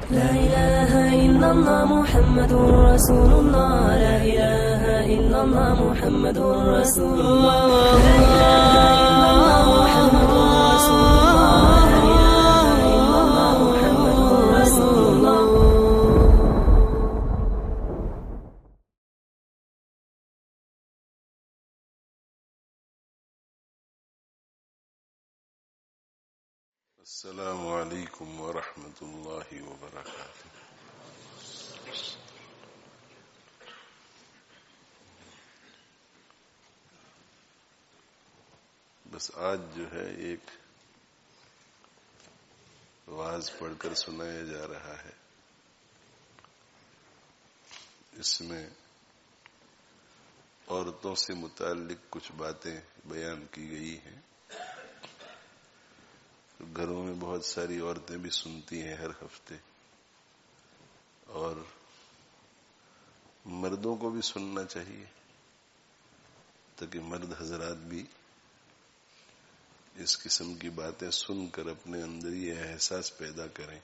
لا إله إلا الله محمد رسول الله. لا إله إلا الله محمد رسول الله. لا إله إلا الله محمد رسول الله. لا إله إلا الله محمد رسول الله. السلام علیکم ورحمۃ اللہ وبرکاتہ. بس آج جو ہے ایک واعظ پڑھ کر سنایا جا رہا ہے. اس میں عورتوں سے متعلق کچھ باتیں بیان کی گئی ہیں. گھروں میں بہت ساری عورتیں بھی سنتی ہیں ہر ہفتے، اور مردوں کو بھی سننا چاہیے تاکہ مرد حضرات بھی اس قسم کی باتیں سن کر اپنے اندر یہ احساس پیدا کریں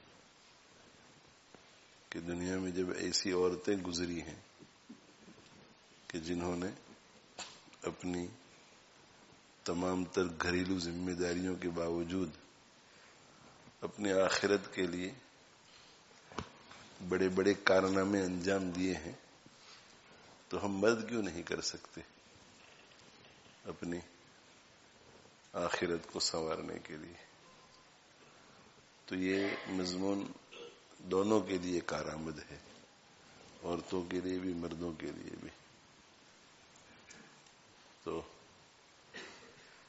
کہ دنیا میں جب ایسی عورتیں گزری ہیں کہ جنہوں نے اپنی تمام تر گھریلو ذمہ داریوں کے باوجود اپنے آخرت کے لیے بڑے بڑے کارنامے انجام دیے ہیں، تو ہم مرد کیوں نہیں کر سکتے اپنی آخرت کو سنوارنے کے لیے؟ تو یہ مضمون دونوں کے لیے کارآمد ہے، عورتوں کے لیے بھی مردوں کے لیے بھی. تو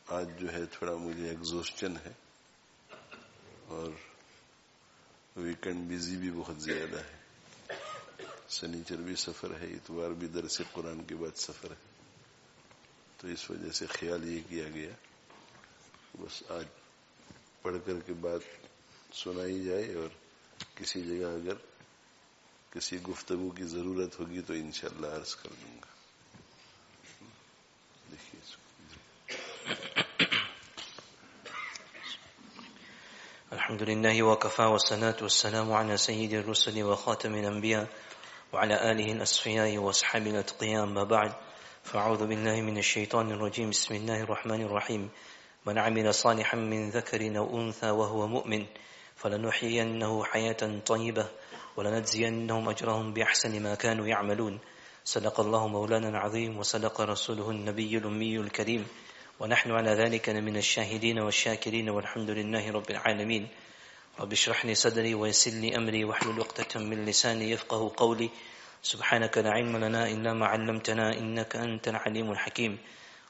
آج جو ہے تھوڑا مجھے ایگزوسشن ہے اور ویکنڈ بیزی بھی بہت زیادہ ہے. سنیچر بھی سفر ہے، اتوار بھی درس قرآن کے بعد سفر ہے. تو اس وجہ سے خیال یہ کیا گیا بس آج پڑھ کر کے بات سنائی جائے، اور کسی جگہ اگر کسی گفتگو کی ضرورت ہوگی تو انشاءاللہ عرض کر دوں گا. دیکھیے اس کو. الحمد لله وكفى والصلاة والسلام على سيد الرسل وخاتم الأنبياء وعلى آله الأصفياء وأصحابه الأتقياء. أما بعد، فأعوذ بالله من الشيطان الرجيم. بسم الله الرحمن الرحيم. من عمل صالحا من ذكر أو أنثى وهو مؤمن فلنحيينه حياة طيبة ولنجزينهم أجرهم بأحسن ما كانوا يعملون. صدق الله مولانا العظيم وصدق رسوله النبي الأمي الكريم، ونحن على ذلك من الشاهدين والشاكرين والحمد لله رب العالمين. رب اشرح لي صدري ويسر لي أمري واحلل عقدة من لساني يفقهوا قولي. سبحانك لا علم لنا إلا ما علمتنا إنك أنت العليم الحكيم.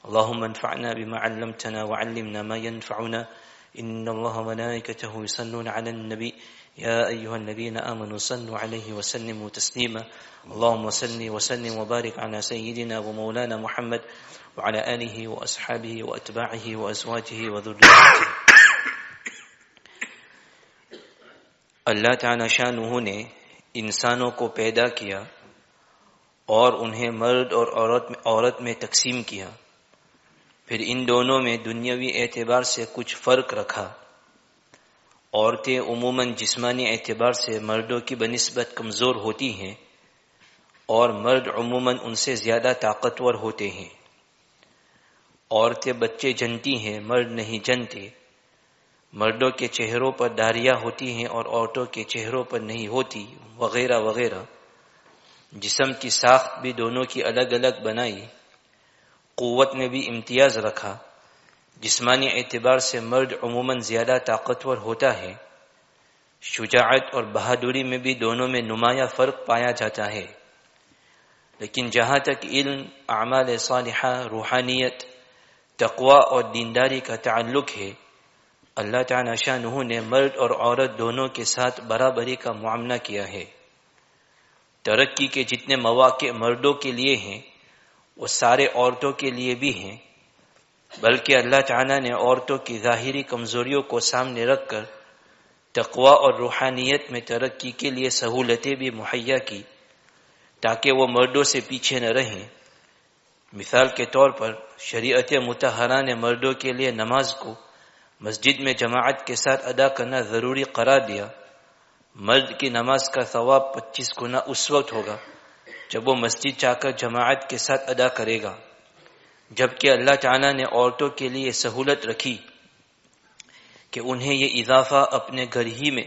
اللهم انفعنا بما علمتنا وعلمنا ما ينفعنا. إن الله وملائكته يصلون على النبي يا أيها الذين آمنوا صلوا عليه وسلموا تسليما. اللهم صل وسلم وبارك على سيدنا ومولانا محمد وعلى آله وأصحابه وأتباعه وأزواجه وذريته. اللہ تعالی شانہ نے انسانوں کو پیدا کیا اور انہیں مرد اور عورت میں تقسیم کیا. پھر ان دونوں میں دنیاوی اعتبار سے کچھ فرق رکھا. عورتیں عموماً جسمانی اعتبار سے مردوں کی بنسبت کمزور ہوتی ہیں اور مرد عموماً ان سے زیادہ طاقتور ہوتے ہیں. عورتیں بچے جنتی ہیں، مرد نہیں جنتے. مردوں کے چہروں پر داڑیاں ہوتی ہیں اور عورتوں کے چہروں پر نہیں ہوتی، وغیرہ وغیرہ. جسم کی ساخت بھی دونوں کی الگ الگ بنائی. قوت میں بھی امتیاز رکھا. جسمانی اعتبار سے مرد عموماً زیادہ طاقتور ہوتا ہے. شجاعت اور بہادری میں بھی دونوں میں نمایاں فرق پایا جاتا ہے. لیکن جہاں تک علم، اعمال صالحہ، روحانیت، تقوی اور دینداری کا تعلق ہے، اللہ تعالی شانہ نے مرد اور عورت دونوں کے ساتھ برابری کا معاملہ کیا ہے. ترقی کے جتنے مواقع مردوں کے لیے ہیں وہ سارے عورتوں کے لیے بھی ہیں، بلکہ اللہ تعالیٰ نے عورتوں کی ظاہری کمزوریوں کو سامنے رکھ کر تقوی اور روحانیت میں ترقی کے لیے سہولتیں بھی مہیا کی تاکہ وہ مردوں سے پیچھے نہ رہیں. مثال کے طور پر شریعت مطہرہ نے مردوں کے لیے نماز کو مسجد میں جماعت کے ساتھ ادا کرنا ضروری قرار دیا. مرد کی نماز کا ثواب 25 گنا اس وقت ہوگا جب وہ مسجد جا کر جماعت کے ساتھ ادا کرے گا، جبکہ اللہ تعالیٰ نے عورتوں کے لیے سہولت رکھی کہ انہیں یہ اضافہ اپنے گھر ہی میں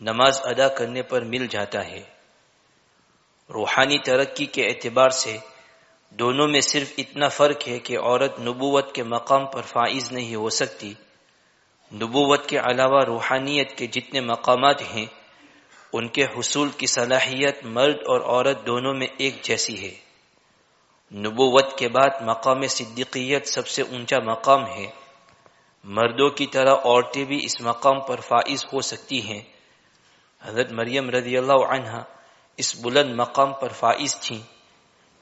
نماز ادا کرنے پر مل جاتا ہے۔ روحانی ترقی کے اعتبار سے دونوں میں صرف اتنا فرق ہے کہ عورت نبوت کے مقام پر فائز نہیں ہو سکتی۔ نبوت کے علاوہ روحانیت کے جتنے مقامات ہیں ان کے حصول کی صلاحیت مرد اور عورت دونوں میں ایک جیسی ہے۔ نبوت کے بعد مقام صدیقیت سب سے اونچا مقام ہے۔ مردوں کی طرح عورتیں بھی اس مقام پر فائز ہو سکتی ہیں۔ حضرت مریم رضی اللہ عنہا اس بلند مقام پر فائز تھیں۔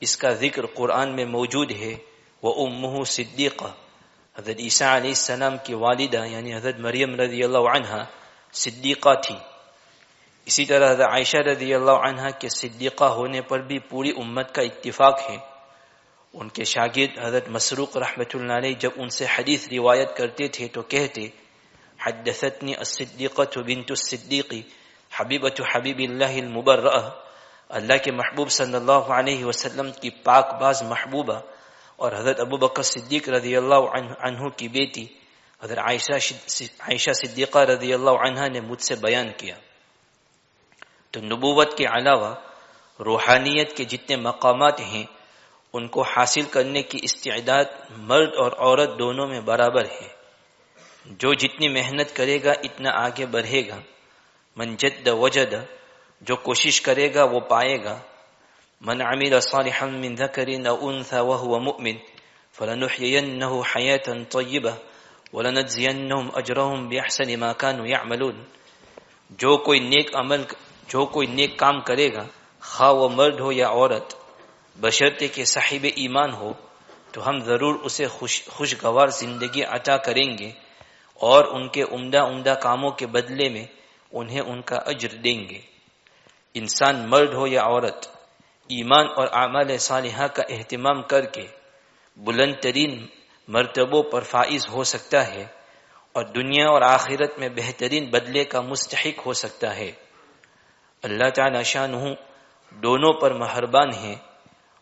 اس کا ذکر قرآن میں موجود ہے۔ وَأُمُّهُ صِدِّيقَةٌ، حضرت عیسیٰ علیہ السلام کی والدہ یعنی حضرت مریم رضی اللہ عنہا صدیقہ تھی۔ اسی طرح حضرت عائشہ رضی اللہ عنہا کے صدیقہ ہونے پر بھی پوری امت کا اتفاق ہے۔ ان کے شاگرد حضرت مسروق رحمۃ اللہ علیہ جب ان سے حدیث روایت کرتے تھے تو کہتے حدثتنی الصدیقۃ بنت الصدیق حبیبۃ حبیب اللہ المبرأہ، اللہ کے محبوب صلی اللہ علیہ وسلم کی پاک باز محبوبہ اور حضرت ابو بکر صدیق رضی اللہ عنہ کی بیٹی حضرت عائشہ صدیقہ رضی اللہ عنہا نے مجھ سے بیان کیا۔ تو نبوت کے علاوہ روحانیت کے جتنے مقامات ہیں ان کو حاصل کرنے کی استعداد مرد اور عورت دونوں میں برابر ہے۔ جو جتنی محنت کرے گا اتنا آگے بڑھے گا۔ من جد وجد، جو کوشش کرے گا وہ پائے گا۔ من عمل صالحا من ذکر او انثى وهو مؤمن فلنحيينه حياة طیبہ ولنجزینهم اجرهم باحسن ما كانوا يعملون، جو کوئی نیک کام کرے گا خواہ وہ مرد ہو یا عورت، بشرطے کہ صاحب ایمان ہو، تو ہم ضرور اسے خوشگوار زندگی عطا کریں گے اور ان کے عمدہ کاموں کے بدلے میں انہیں ان کا اجر دیں گے۔ انسان مرد ہو یا عورت ایمان اور اعمال صالحہ کا اہتمام کر کے بلند ترین مرتبوں پر فائز ہو سکتا ہے اور دنیا اور آخرت میں بہترین بدلے کا مستحق ہو سکتا ہے۔ اللہ تعالی شانہ دونوں پر مہربان ہیں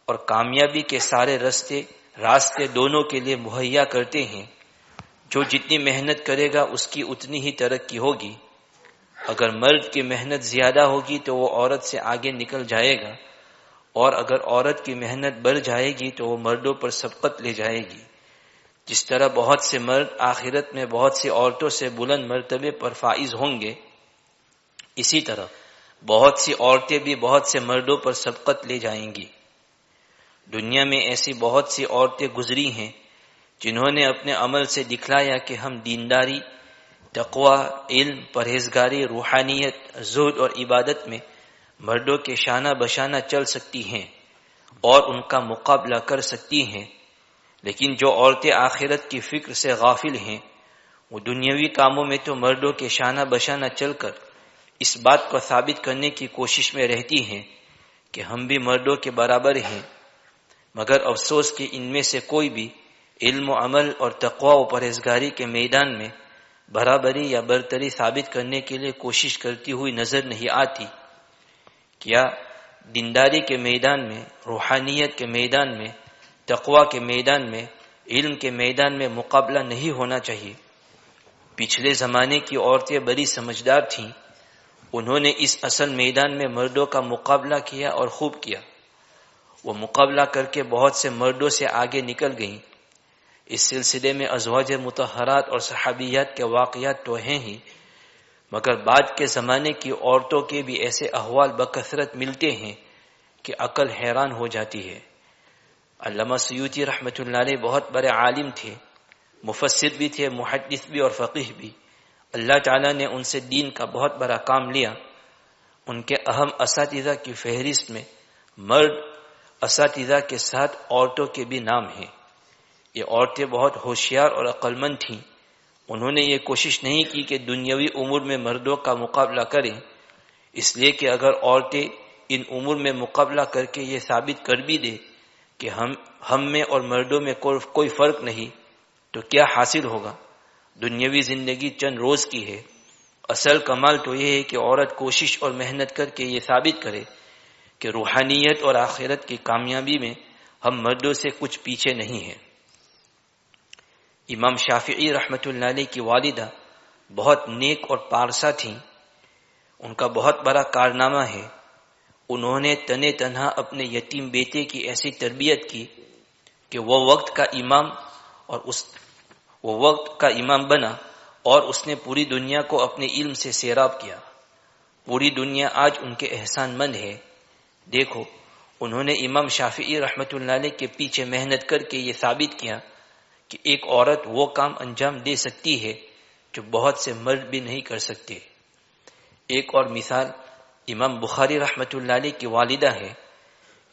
اور کامیابی کے سارے راستے دونوں کے لیے مہیا کرتے ہیں۔ جو جتنی محنت کرے گا اس کی اتنی ہی ترقی ہوگی۔ اگر مرد کی محنت زیادہ ہوگی تو وہ عورت سے آگے نکل جائے گا، اور اگر عورت کی محنت بڑھ جائے گی تو وہ مردوں پر سبقت لے جائے گی۔ جس طرح بہت سے مرد آخرت میں بہت سی عورتوں سے بلند مرتبے پر فائز ہوں گے، اسی طرح بہت سی عورتیں بھی بہت سے مردوں پر سبقت لے جائیں گی۔ دنیا میں ایسی بہت سی عورتیں گزری ہیں جنہوں نے اپنے عمل سے دکھلایا کہ ہم دینداری، تقوی، علم، پرہیزگاری، روحانیت، زہد اور عبادت میں مردوں کے شانہ بشانہ چل سکتی ہیں اور ان کا مقابلہ کر سکتی ہیں۔ لیکن جو عورتیں آخرت کی فکر سے غافل ہیں وہ دنیاوی کاموں میں تو مردوں کے شانہ بشانہ چل کر اس بات کو ثابت کرنے کی کوشش میں رہتی ہیں کہ ہم بھی مردوں کے برابر ہیں، مگر افسوس کہ ان میں سے کوئی بھی علم و عمل اور تقوی و پرہیزگاری کے میدان میں برابری یا برتری ثابت کرنے کے لیے کوشش کرتی ہوئی نظر نہیں آتی۔ کیا دینداری کے میدان میں، روحانیت کے میدان میں، تقوی کے میدان میں، علم کے میدان میں مقابلہ نہیں ہونا چاہیے؟ پچھلے زمانے کی عورتیں بڑی سمجھدار تھیں، انہوں نے اس اصل میدان میں مردوں کا مقابلہ کیا اور خوب کیا۔ وہ مقابلہ کر کے بہت سے مردوں سے آگے نکل گئیں۔ اس سلسلے میں ازواج مطہرات اور صحابیات کے واقعات تو ہیں ہی، مگر بعد کے زمانے کی عورتوں کے بھی ایسے احوال بکثرت ملتے ہیں کہ عقل حیران ہو جاتی ہے۔ علامہ سیوطی رحمۃ اللہ علیہ بہت بڑے عالم تھے، مفسر بھی تھے، محدث بھی اور فقیہ بھی۔ اللہ تعالیٰ نے ان سے دین کا بہت بڑا کام لیا۔ ان کے اہم اساتذہ کی فہرست میں مرد اساتذہ کے ساتھ عورتوں کے بھی نام ہیں۔ یہ عورتیں بہت ہوشیار اور عقل مند تھیں۔ انہوں نے یہ کوشش نہیں کی کہ دنیاوی امور میں مردوں کا مقابلہ کریں، اس لیے کہ اگر عورتیں ان امور میں مقابلہ کر کے یہ ثابت کر بھی دے کہ ہم میں اور مردوں میں کوئی فرق نہیں تو کیا حاصل ہوگا؟ دنیاوی زندگی چند روز کی ہے، اصل کمال تو یہ ہے کہ عورت کوشش اور محنت کر کے یہ ثابت کرے کہ روحانیت اور آخرت کی کامیابی میں ہم مردوں سے کچھ پیچھے نہیں ہیں۔ امام شافعی رحمۃ اللہ علیہ کی والدہ بہت نیک اور پارسا تھیں۔ ان کا بہت بڑا کارنامہ ہے، انہوں نے تنے تنہا اپنے یتیم بیٹے کی ایسی تربیت کی کہ وہ وقت کا امام بنا اور اس نے پوری دنیا کو اپنے علم سے سیراب کیا۔ پوری دنیا آج ان کے احسان مند ہے۔ دیکھو، انہوں نے امام شافعی رحمۃ اللہ علیہ کے پیچھے محنت کر کے یہ ثابت کیا کہ ایک عورت وہ کام انجام دے سکتی ہے جو بہت سے مرد بھی نہیں کر سکتے۔ ایک اور مثال امام بخاری رحمۃ اللہ علیہ کی والدہ ہے۔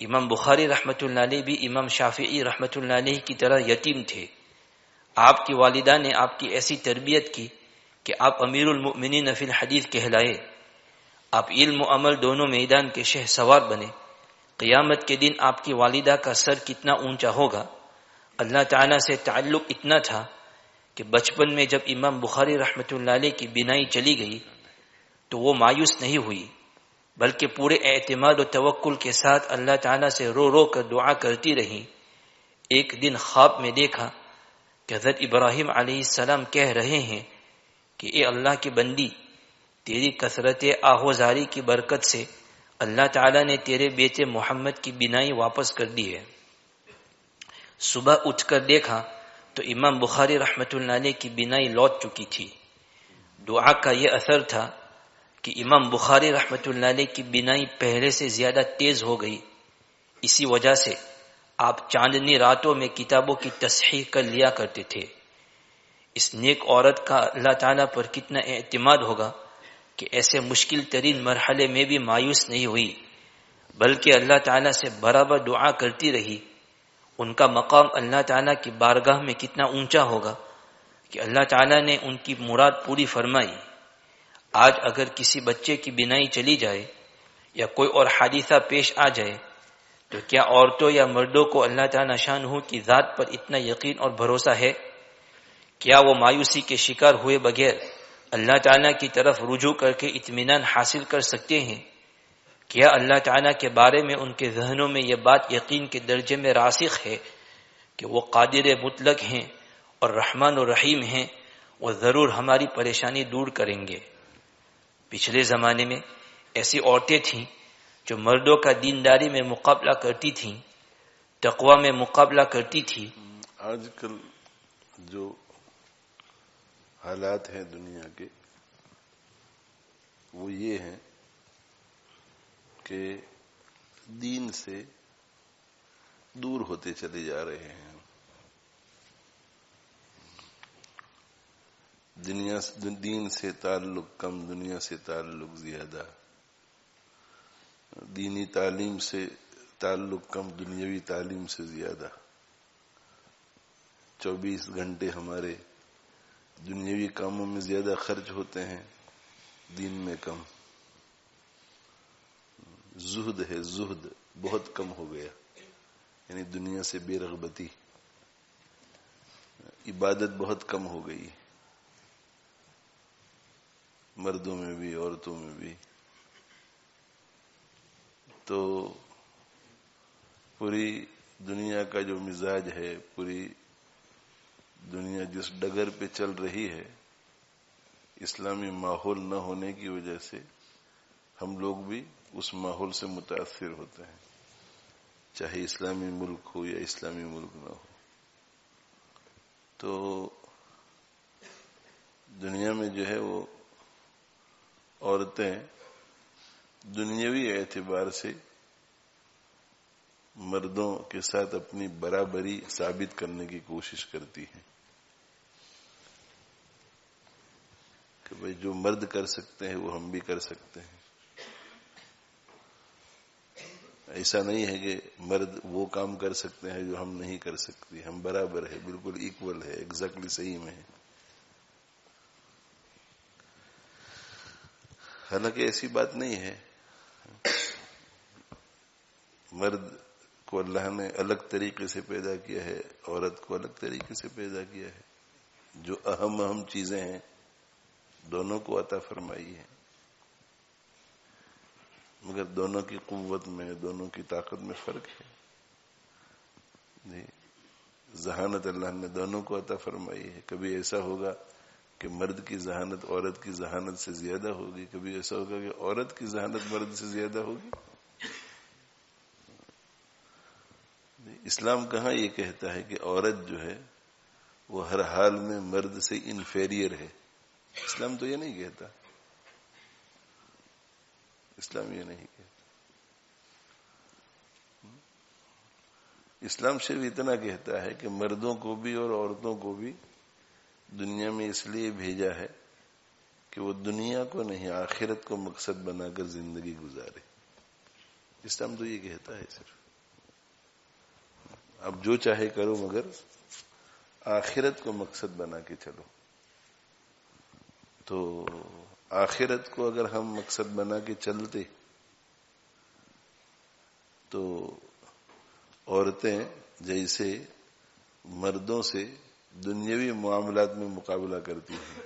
امام بخاری رحمۃ اللہ علیہ بھی امام شافعی رحمۃ اللہ علیہ کی طرح یتیم تھے۔ آپ کی والدہ نے آپ کی ایسی تربیت کی کہ آپ امیر المؤمنین فی الحدیث کہلائے۔ آپ علم و عمل دونوں میدان کے شہ سوار بنے۔ قیامت کے دن آپ کی والدہ کا سر کتنا اونچا ہوگا۔ اللہ تعالیٰ سے تعلق اتنا تھا کہ بچپن میں جب امام بخاری رحمۃ اللہ علیہ کی بینائی چلی گئی تو وہ مایوس نہیں ہوئی، بلکہ پورے اعتماد و توکل کے ساتھ اللہ تعالیٰ سے رو رو کر دعا کرتی رہی۔ ایک دن خواب میں دیکھا کہ حضرت ابراہیم علیہ السلام کہہ رہے ہیں کہ اے اللہ کی بندی، تیری کثرت آہوزاری کی برکت سے اللہ تعالیٰ نے تیرے بیٹے محمد کی بینائی واپس کر دی ہے۔ صبح اٹھ کر دیکھا تو امام بخاری رحمۃ اللہ علیہ کی بینائی لوٹ چکی تھی۔ دعا کا یہ اثر تھا کہ امام بخاری رحمۃ اللہ علیہ کی بینائی پہلے سے زیادہ تیز ہو گئی۔ اسی وجہ سے آپ چاندنی راتوں میں کتابوں کی تصحیح کر لیا کرتے تھے۔ اس نیک عورت کا اللہ تعالیٰ پر کتنا اعتماد ہوگا کہ ایسے مشکل ترین مرحلے میں بھی مایوس نہیں ہوئی، بلکہ اللہ تعالیٰ سے برابر دعا کرتی رہی۔ ان کا مقام اللہ تعالیٰ کی بارگاہ میں کتنا اونچا ہوگا کہ اللہ تعالیٰ نے ان کی مراد پوری فرمائی۔ آج اگر کسی بچے کی بینائی چلی جائے یا کوئی اور حادثہ پیش آ جائے تو کیا عورتوں یا مردوں کو اللہ تعالیٰ شانہ کی ذات پر اتنا یقین اور بھروسہ ہے؟ کیا وہ مایوسی کے شکار ہوئے بغیر اللہ تعالیٰ کی طرف رجوع کر کے اطمینان حاصل کر سکتے ہیں؟ کیا اللہ تعالیٰ کے بارے میں ان کے ذہنوں میں یہ بات یقین کے درجے میں راسخ ہے کہ وہ قادر مطلق ہیں اور رحمان و رحیم ہیں، وہ ضرور ہماری پریشانی دور کریں گے؟ پچھلے زمانے میں ایسی عورتیں تھیں جو مردوں کا دینداری میں مقابلہ کرتی تھیں، تقوی میں مقابلہ کرتی تھی۔ آج کل جو حالات ہیں دنیا کے وہ یہ ہیں کہ دین سے دور ہوتے چلے جا رہے ہیں۔ دین سے تعلق کم، دنیا سے تعلق زیادہ، دینی تعلیم سے تعلق کم، دنیاوی تعلیم سے زیادہ۔ 24 گھنٹے ہمارے دنیاوی کاموں میں زیادہ خرچ ہوتے ہیں، دین میں کم۔ زہد ہے، زہد بہت کم ہو گیا، یعنی دنیا سے بے رغبتی۔ عبادت بہت کم ہو گئی، مردوں میں بھی عورتوں میں بھی۔ تو پوری دنیا کا جو مزاج ہے، پوری دنیا جس ڈگر پہ چل رہی ہے، اسلامی ماحول نہ ہونے کی وجہ سے ہم لوگ بھی اس ماحول سے متاثر ہوتے ہیں، چاہے اسلامی ملک ہو یا اسلامی ملک نہ ہو۔ تو دنیا میں جو ہے وہ عورتیں دنیاوی اعتبار سے مردوں کے ساتھ اپنی برابری ثابت کرنے کی کوشش کرتی ہیں کہ بھئی جو مرد کر سکتے ہیں وہ ہم بھی کر سکتے ہیں۔ ایسا نہیں ہے کہ مرد وہ کام کر سکتے ہیں جو ہم نہیں کر سکتے، ہم برابر ہے، بالکل ایکول ہے، ایگزیکٹلی صحیح میں ہے۔ حالانکہ ایسی بات نہیں ہے، مرد کو اللہ نے الگ طریقے سے پیدا کیا ہے، عورت کو الگ طریقے سے پیدا کیا ہے۔ جو اہم چیزیں ہیں دونوں کو عطا فرمائی ہے، مگر دونوں کی قوت میں، دونوں کی طاقت میں فرق ہے. جی، ذہانت اللہ نے دونوں کو عطا فرمائی ہے. کبھی ایسا ہوگا کہ مرد کی ذہانت عورت کی ذہانت سے زیادہ ہوگی، کبھی ایسا ہوگا کہ عورت کی ذہانت مرد سے زیادہ ہوگی. اسلام کہاں یہ کہتا ہے کہ عورت جو ہے وہ ہر حال میں مرد سے انفیریئر ہے. اسلام تو یہ نہیں کہتا، اسلام یہ نہیں کہتا. اسلام صرف اتنا کہتا ہے کہ مردوں کو بھی اور عورتوں کو بھی دنیا میں اس لیے بھیجا ہے کہ وہ دنیا کو نہیں آخرت کو مقصد بنا کر زندگی گزارے. اسلام تو یہ کہتا ہے صرف اب جو چاہے کرو مگر آخرت کو مقصد بنا کے چلو. تو آخرت کو اگر ہم مقصد بنا کے چلتے تو عورتیں جیسے مردوں سے دنیاوی معاملات میں مقابلہ کرتی ہیں،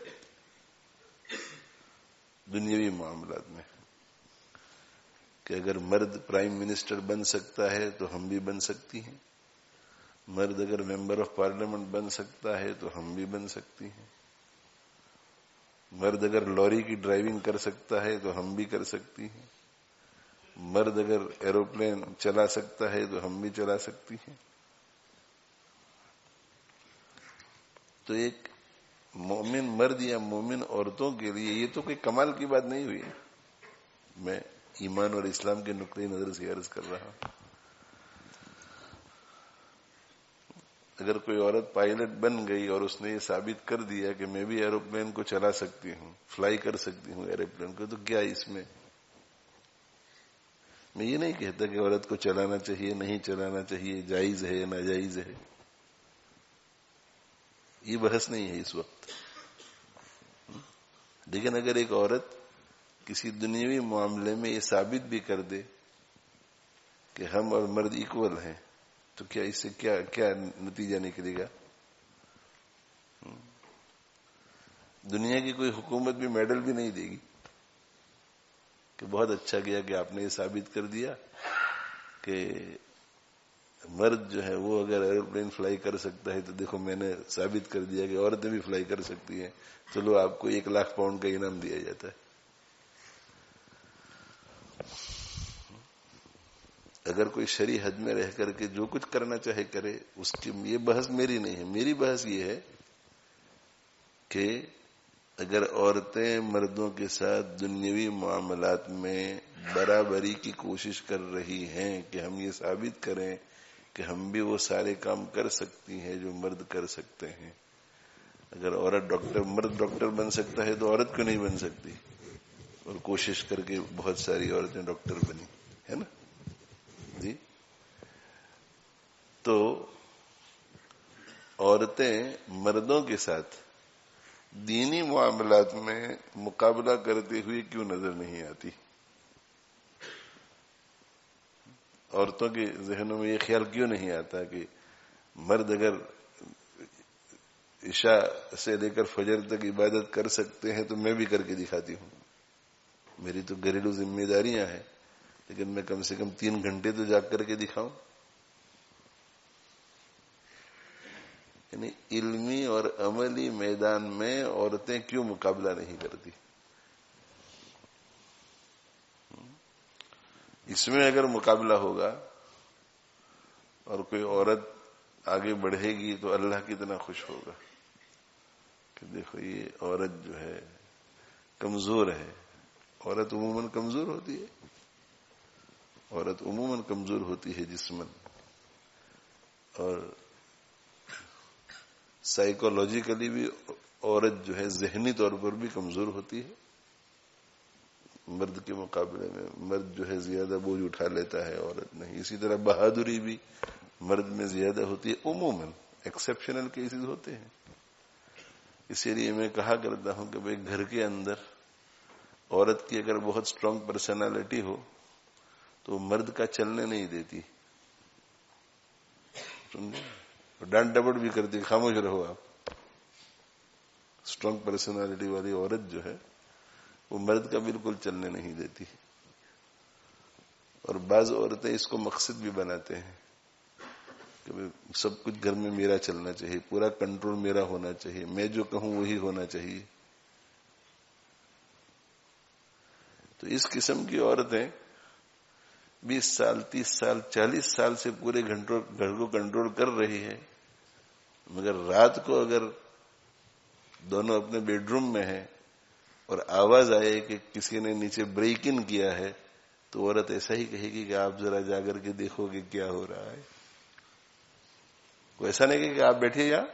دنیاوی معاملات میں، کہ اگر مرد پرائم منسٹر بن سکتا ہے تو ہم بھی بن سکتی ہیں، مرد اگر ممبر آف پارلیمنٹ بن سکتا ہے تو ہم بھی بن سکتی ہیں، مرد اگر لوری کی ڈرائیونگ کر سکتا ہے تو ہم بھی کر سکتی ہیں، مرد اگر ایروپلین چلا سکتا ہے تو ہم بھی چلا سکتی ہیں. تو ایک مومن مرد یا مومن عورتوں کے لیے یہ تو کوئی کمال کی بات نہیں ہوئی. میں ایمان اور اسلام کے نقطۂ نظر سے عرض کر رہا ہوں. اگر کوئی عورت پائلٹ بن گئی اور اس نے یہ ثابت کر دیا کہ میں بھی ایروپلین کو چلا سکتی ہوں، فلائی کر سکتی ہوں ایروپلین کو، تو کیا اس میں یہ نہیں کہتا کہ عورت کو چلانا چاہیے نہیں چلانا چاہیے، جائز ہے ناجائز ہے، یہ بحث نہیں ہے اس وقت. لیکن اگر ایک عورت کسی دنیاوی معاملے میں یہ ثابت بھی کر دے کہ ہم اور مرد ایکول ہیں، تو کیا اس سے کیا نتیجہ نکلے گا؟ دنیا کی کوئی حکومت بھی میڈل بھی نہیں دے گی کہ بہت اچھا کیا کہ آپ نے یہ ثابت کر دیا کہ مرد جو ہے وہ اگر ایروپلین فلائی کر سکتا ہے تو دیکھو میں نے ثابت کر دیا کہ عورتیں بھی فلائی کر سکتی ہیں، چلو آپ کو 1,00,000 پاؤنڈ کا انعام دیا جاتا ہے. اگر کوئی شرعی حد میں رہ کر کے جو کچھ کرنا چاہے کرے، اس کی یہ بحث میری نہیں ہے. میری بحث یہ ہے کہ اگر عورتیں مردوں کے ساتھ دنیاوی معاملات میں برابری کی کوشش کر رہی ہیں کہ ہم یہ ثابت کریں کہ ہم بھی وہ سارے کام کر سکتی ہیں جو مرد کر سکتے ہیں. اگر عورت ڈاکٹر، مرد ڈاکٹر بن سکتا ہے تو عورت کیوں نہیں بن سکتی؟ اور کوشش کر کے بہت ساری عورتیں ڈاکٹر بنی ہے نا جی. تو عورتیں مردوں کے ساتھ دینی معاملات میں مقابلہ کرتے ہوئے کیوں نظر نہیں آتی؟ عورتوں کے ذہنوں میں یہ خیال کیوں نہیں آتا کہ مرد اگر عشاء سے لے کر فجر تک عبادت کر سکتے ہیں تو میں بھی کر کے دکھاتی ہوں. میری تو گھریلو ذمہ داریاں ہیں لیکن میں کم سے کم 3 گھنٹے تو جاگ کر کے دکھاؤں. یعنی علمی اور عملی میدان میں عورتیں کیوں مقابلہ نہیں کرتی؟ اس میں اگر مقابلہ ہوگا اور کوئی عورت آگے بڑھے گی تو اللہ کتنا خوش ہوگا کہ دیکھو یہ عورت جو ہے کمزور ہے. عورت عموماً کمزور ہوتی ہے، عورت عموماً کمزور ہوتی ہے جسماً، اور سائیکولوجیکلی بھی عورت جو ہے ذہنی طور پر بھی کمزور ہوتی ہے. مرد کے مقابلے میں مرد جو ہے زیادہ بوجھ اٹھا لیتا ہے، عورت نہیں. اسی طرح بہادری بھی مرد میں زیادہ ہوتی ہے. عموماً ایکسیپشنل کیسز ہوتے ہیں. اسی لیے میں کہا کرتا ہوں کہ بھئی گھر کے اندر عورت کی اگر بہت اسٹرانگ پرسنالٹی ہو تو مرد کا چلنے نہیں دیتی. ڈانٹ ڈپٹ بھی کرتی، خاموش رہو آپ، اسٹرانگ پرسنالٹی والی عورت جو ہے وہ مرد کا بالکل چلنے نہیں دیتی. اور بعض عورتیں اس کو مقصد بھی بناتے ہیں کہ سب کچھ گھر میں میرا چلنا چاہیے، پورا کنٹرول میرا ہونا چاہیے، میں جو کہوں وہی ہونا چاہیے. تو اس قسم کی عورتیں 20 سال 30 سال 40 سال سے پورے گھر کو کنٹرول کر رہی ہے، مگر رات کو اگر دونوں اپنے بیڈ روم میں ہیں اور آواز آئے کہ کسی نے نیچے بریک ان کیا ہے تو عورت ایسا ہی کہے گی کہ آپ ذرا جا کر کے دیکھو گے کیا ہو رہا ہے. وہ ایسا نہیں کہ آپ بیٹھیے یہاں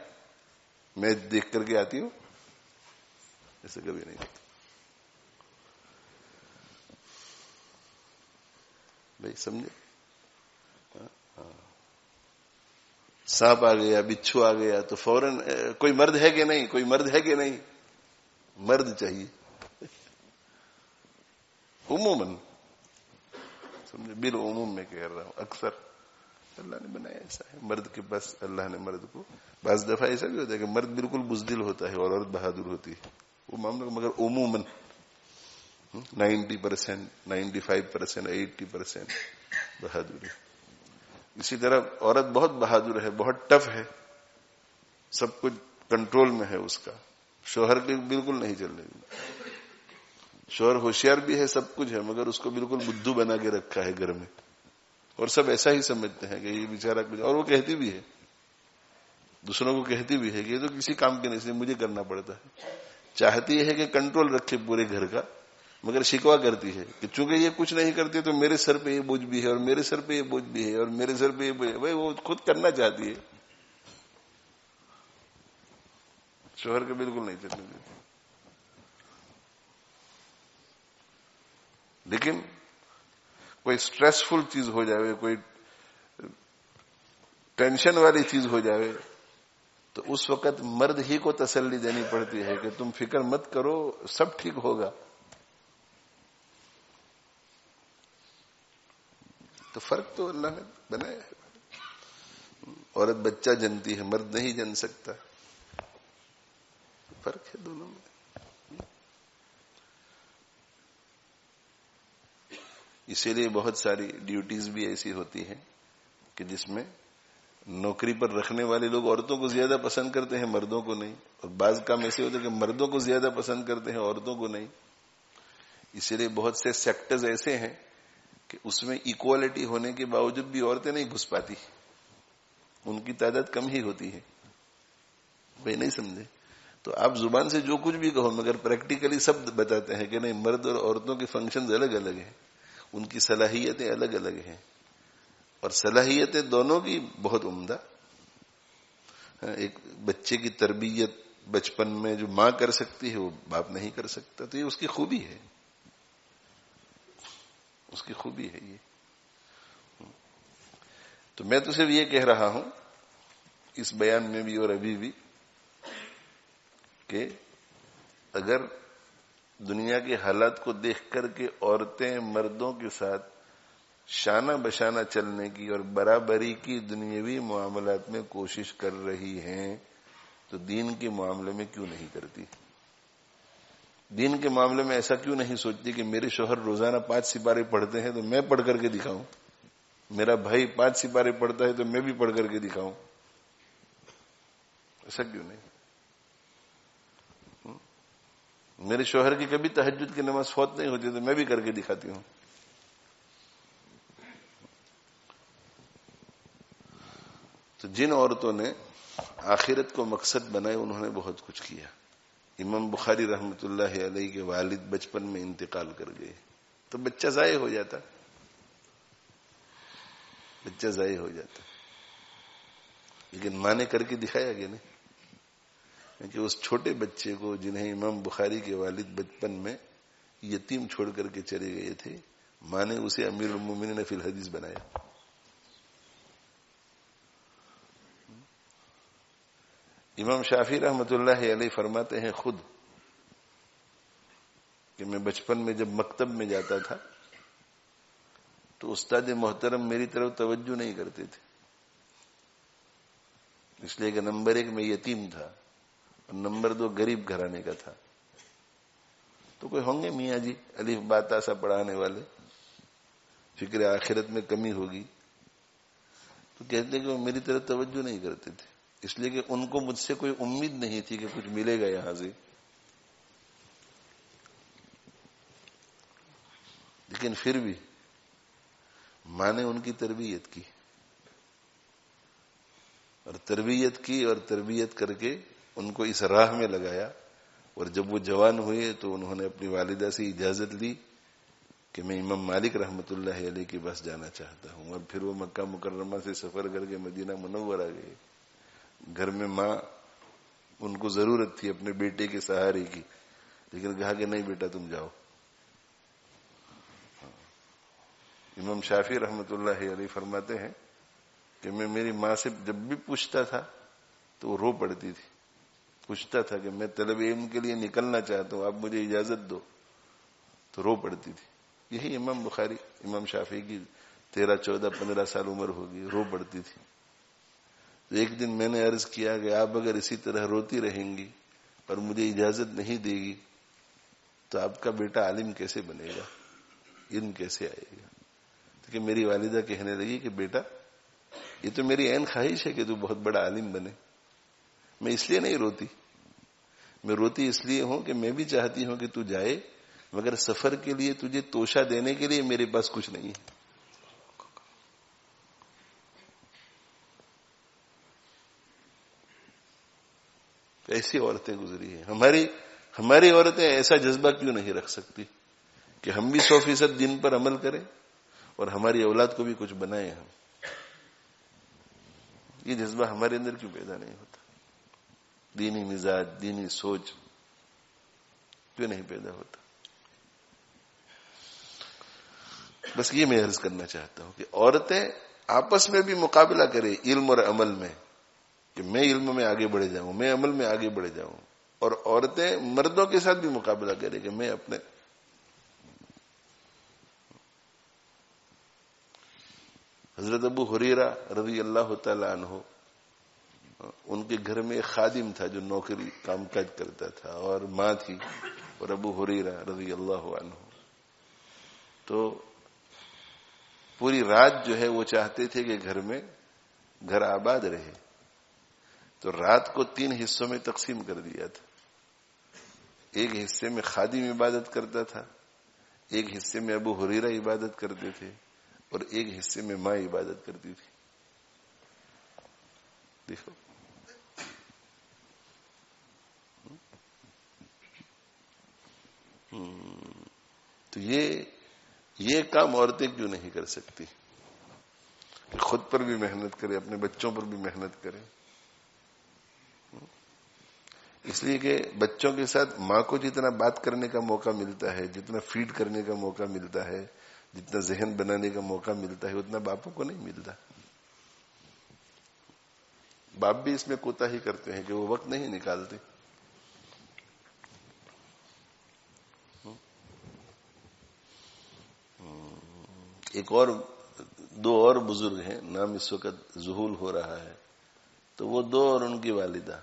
میں دیکھ کر کے آتی ہوں، ایسا کبھی نہیں ہوتا. بھائی سمجھے؟ سانپ آ گیا، بچھو آ گیا تو فوراً کوئی مرد ہے کہ نہیں، کوئی مرد ہے کہ نہیں، مرد چاہیے عموماً. سمجھے؟ بالعموم میں کہہ رہا ہوں، اکثر اللہ نے بنایا ایسا ہے مرد کے پاس. اللہ نے مرد کو بعض دفعہ ایسا بھی ہوتا ہے کہ مرد بالکل بزدل ہوتا ہے اور عورت بہادر ہوتی ہے، وہ معاملہ، مگر عموماً 90%، 95%، 80% بہادر ہے. اسی طرح عورت بہت بہادر ہے، بہت ٹف ہے، سب کچھ کنٹرول میں ہے اس کا، شوہر کے بالکل نہیں چلنے دیں. شوہر ہوشیار بھی ہے، سب کچھ ہے، مگر اس کو بالکل بدھو بنا کے رکھا ہے گھر میں، اور سب ایسا ہی سمجھتے ہیں کہ یہ بیچارہ کچھ، اور وہ کہتی بھی ہے، دوسروں کو کہتی بھی ہے کہ یہ تو کسی کام کے نہیں، اس لیے مجھے کرنا پڑتا ہے. چاہتی ہے کہ کنٹرول رکھے پورے گھر کا، مگر شکوا کرتی ہے کہ چونکہ یہ کچھ نہیں کرتے تو میرے سر پہ یہ بوجھ بھی ہے، اور میرے سر پہ یہ بوجھ بھی ہے، اور میرے سر پہ یہ بوجھ ہے. بھائی وہ خود کرنا چاہتی ہے، شوہر کے بالکل نہیں چلنے دیتی. لیکن کوئی سٹریسفل چیز ہو جائے، کوئی ٹینشن والی چیز ہو جائے تو اس وقت مرد ہی کو تسلی دینی پڑتی ہے کہ تم فکر مت کرو، سب ٹھیک ہوگا. تو فرق تو اللہ نے بنایا ہے. عورت بچہ جنتی ہے، مرد نہیں جن سکتا، فرق ہے دونوں میں. اسی لیے بہت ساری ڈیوٹیز بھی ایسی ہوتی ہیں کہ جس میں نوکری پر رکھنے والے لوگ عورتوں کو زیادہ پسند کرتے ہیں، مردوں کو نہیں، اور بعض کام ایسے ہوتے ہیں کہ مردوں کو زیادہ پسند کرتے ہیں، عورتوں کو نہیں. اسی لیے بہت سے سیکٹرز ایسے ہیں کہ اس میں ایکوالٹی ہونے کے باوجود بھی عورتیں نہیں گھس پاتی، ان کی تعداد کم ہی ہوتی ہے. بھائی نہیں سمجھے؟ تو آپ زبان سے جو کچھ بھی کہو، مگر پریکٹیکلی سب بتاتے ہیں کہ نہیں، مرد اور عورتوں کے فنکشنز الگ الگ ہیں، ان کی صلاحیتیں الگ الگ ہیں، اور صلاحیتیں دونوں کی بہت عمدہ. ایک بچے کی تربیت بچپن میں جو ماں کر سکتی ہے وہ باپ نہیں کر سکتا، تو یہ اس کی خوبی ہے، اس کی خوبی ہے یہ. تو میں تو صرف یہ کہہ رہا ہوں اس بیان میں بھی اور ابھی بھی کہ اگر دنیا کے حالات کو دیکھ کر کے عورتیں مردوں کے ساتھ شانہ بشانہ چلنے کی اور برابری کی دنیاوی معاملات میں کوشش کر رہی ہیں تو دین کے معاملے میں کیوں نہیں کرتی؟ دین کے معاملے میں ایسا کیوں نہیں سوچتی کہ میرے شوہر روزانہ 5 سپارے پڑھتے ہیں تو میں پڑھ کر کے دکھاؤں، میرا بھائی 5 سپارے پڑھتا ہے تو میں بھی پڑھ کر کے دکھاؤں؟ ایسا کیوں نہیں؟ میرے شوہر کی کبھی تہجد کی نماز فوت نہیں ہوتی تو میں بھی کر کے دکھاتی ہوں. تو جن عورتوں نے آخرت کو مقصد بنائے انہوں نے بہت کچھ کیا. امام بخاری رحمت اللہ علیہ کے والد بچپن میں انتقال کر گئے تو بچہ ضائع ہو جاتا، بچہ ضائع ہو جاتا. لیکن ماں نے کر کے دکھایا کہ نہیں، کہ اس چھوٹے بچے کو جنہیں امام بخاری کے والد بچپن میں یتیم چھوڑ کر کے چلے گئے تھے، ماں نے اسے امیر المومنین فی الحدیث بنایا. امام شافعی رحمت اللہ علیہ فرماتے ہیں خود کہ میں بچپن میں جب مکتب میں جاتا تھا تو استاد محترم میری طرف توجہ نہیں کرتے تھے، اس لیے کہ نمبر 1 میں یتیم تھا، اور نمبر 2 غریب گھرانے کا تھا. تو کوئی ہوں گے میاں جی الف با تا سا پڑھانے والے, فکر آخرت میں کمی ہوگی, تو کہتے کہ وہ میری طرف توجہ نہیں کرتے تھے, اس لیے کہ ان کو مجھ سے کوئی امید نہیں تھی کہ کچھ ملے گا یہاں سے. لیکن پھر بھی ماں نے ان کی تربیت کی اور تربیت کر کے ان کو اس راہ میں لگایا. اور جب وہ جوان ہوئے تو انہوں نے اپنی والدہ سے اجازت لی کہ میں امام مالک رحمۃ اللہ علیہ کے پاس جانا چاہتا ہوں. اور پھر وہ مکہ مکرمہ سے سفر کر کے مدینہ منورہ گئے. گھر میں ماں ان کو ضرورت تھی اپنے بیٹے کے سہارے کی, لیکن کہا کہ نہیں بیٹا تم جاؤ. امام شافعی رحمۃ اللہ علیہ فرماتے ہیں کہ میں میری ماں سے جب بھی پوچھتا تھا تو وہ رو پڑتی تھی. پوچھتا تھا کہ میں طلب علم کے لیے نکلنا چاہتا ہوں, آپ مجھے اجازت دو, تو رو پڑتی تھی. یہی امام بخاری امام شافعی کی 13, 14, 15 سال عمر ہوگی, رو پڑتی تھی. تو ایک دن میں نے عرض کیا کہ آپ اگر اسی طرح روتی رہیں گی اور مجھے اجازت نہیں دے گی تو آپ کا بیٹا عالم کیسے بنے گا, علم کیسے آئے گا. کہ میری والدہ کہنے لگی کہ بیٹا یہ تو میری عین خواہش ہے کہ تو بہت بڑا عالم بنے. میں اس لیے نہیں روتی, میں روتی اس لیے ہوں کہ میں بھی چاہتی ہوں کہ تو جائے, مگر سفر کے لیے تجھے توشہ دینے کے لیے میرے پاس کچھ نہیں ہے. ایسی عورتیں گزری ہیں. ہماری عورتیں ایسا جذبہ کیوں نہیں رکھ سکتی کہ ہم بھی 100% دین پر عمل کریں اور ہماری اولاد کو بھی کچھ بنائیں. ہم یہ جذبہ ہمارے اندر کیوں پیدا نہیں ہوتا؟ دینی مزاج, دینی سوچ کیوں نہیں پیدا ہوتا؟ بس یہ میں عرض کرنا چاہتا ہوں کہ عورتیں آپس میں بھی مقابلہ کریں علم اور عمل میں, کہ میں علم میں آگے بڑھ جاؤں, میں عمل میں آگے بڑھ جاؤں. اور عورتیں مردوں کے ساتھ بھی مقابلہ کریں کہ میں اپنے. حضرت ابو ہریرہ رضی اللہ تعالی عنہ, ان کے گھر میں ایک خادم تھا جو نوکری کام کاج کرتا تھا, اور ماں تھی, اور ابو ہریرہ رضی اللہ عنہ. تو پوری رات جو ہے وہ چاہتے تھے کہ گھر آباد رہے, تو رات کو 3 حصوں میں تقسیم کر دیا تھا. ایک حصے میں خادم عبادت کرتا تھا, ایک حصے میں ابو ہریرہ عبادت کرتے تھے, اور ایک حصے میں ماں عبادت کرتی تھی. دیکھو تو یہ کام عورتیں کیوں نہیں کر سکتی کہ خود پر بھی محنت کرے, اپنے بچوں پر بھی محنت کرے. اس لیے کہ بچوں کے ساتھ ماں کو جتنا بات کرنے کا موقع ملتا ہے, جتنا فیڈ کرنے کا موقع ملتا ہے, جتنا ذہن بنانے کا موقع ملتا ہے, اتنا باپوں کو نہیں ملتا. باپ بھی اس میں کوتاہی کرتے ہیں کہ وہ وقت نہیں نکالتے. ایک اور 2 اور بزرگ ہیں, نام اس وقت ظہول ہو رہا ہے, تو وہ 2 اور ان کی والدہ,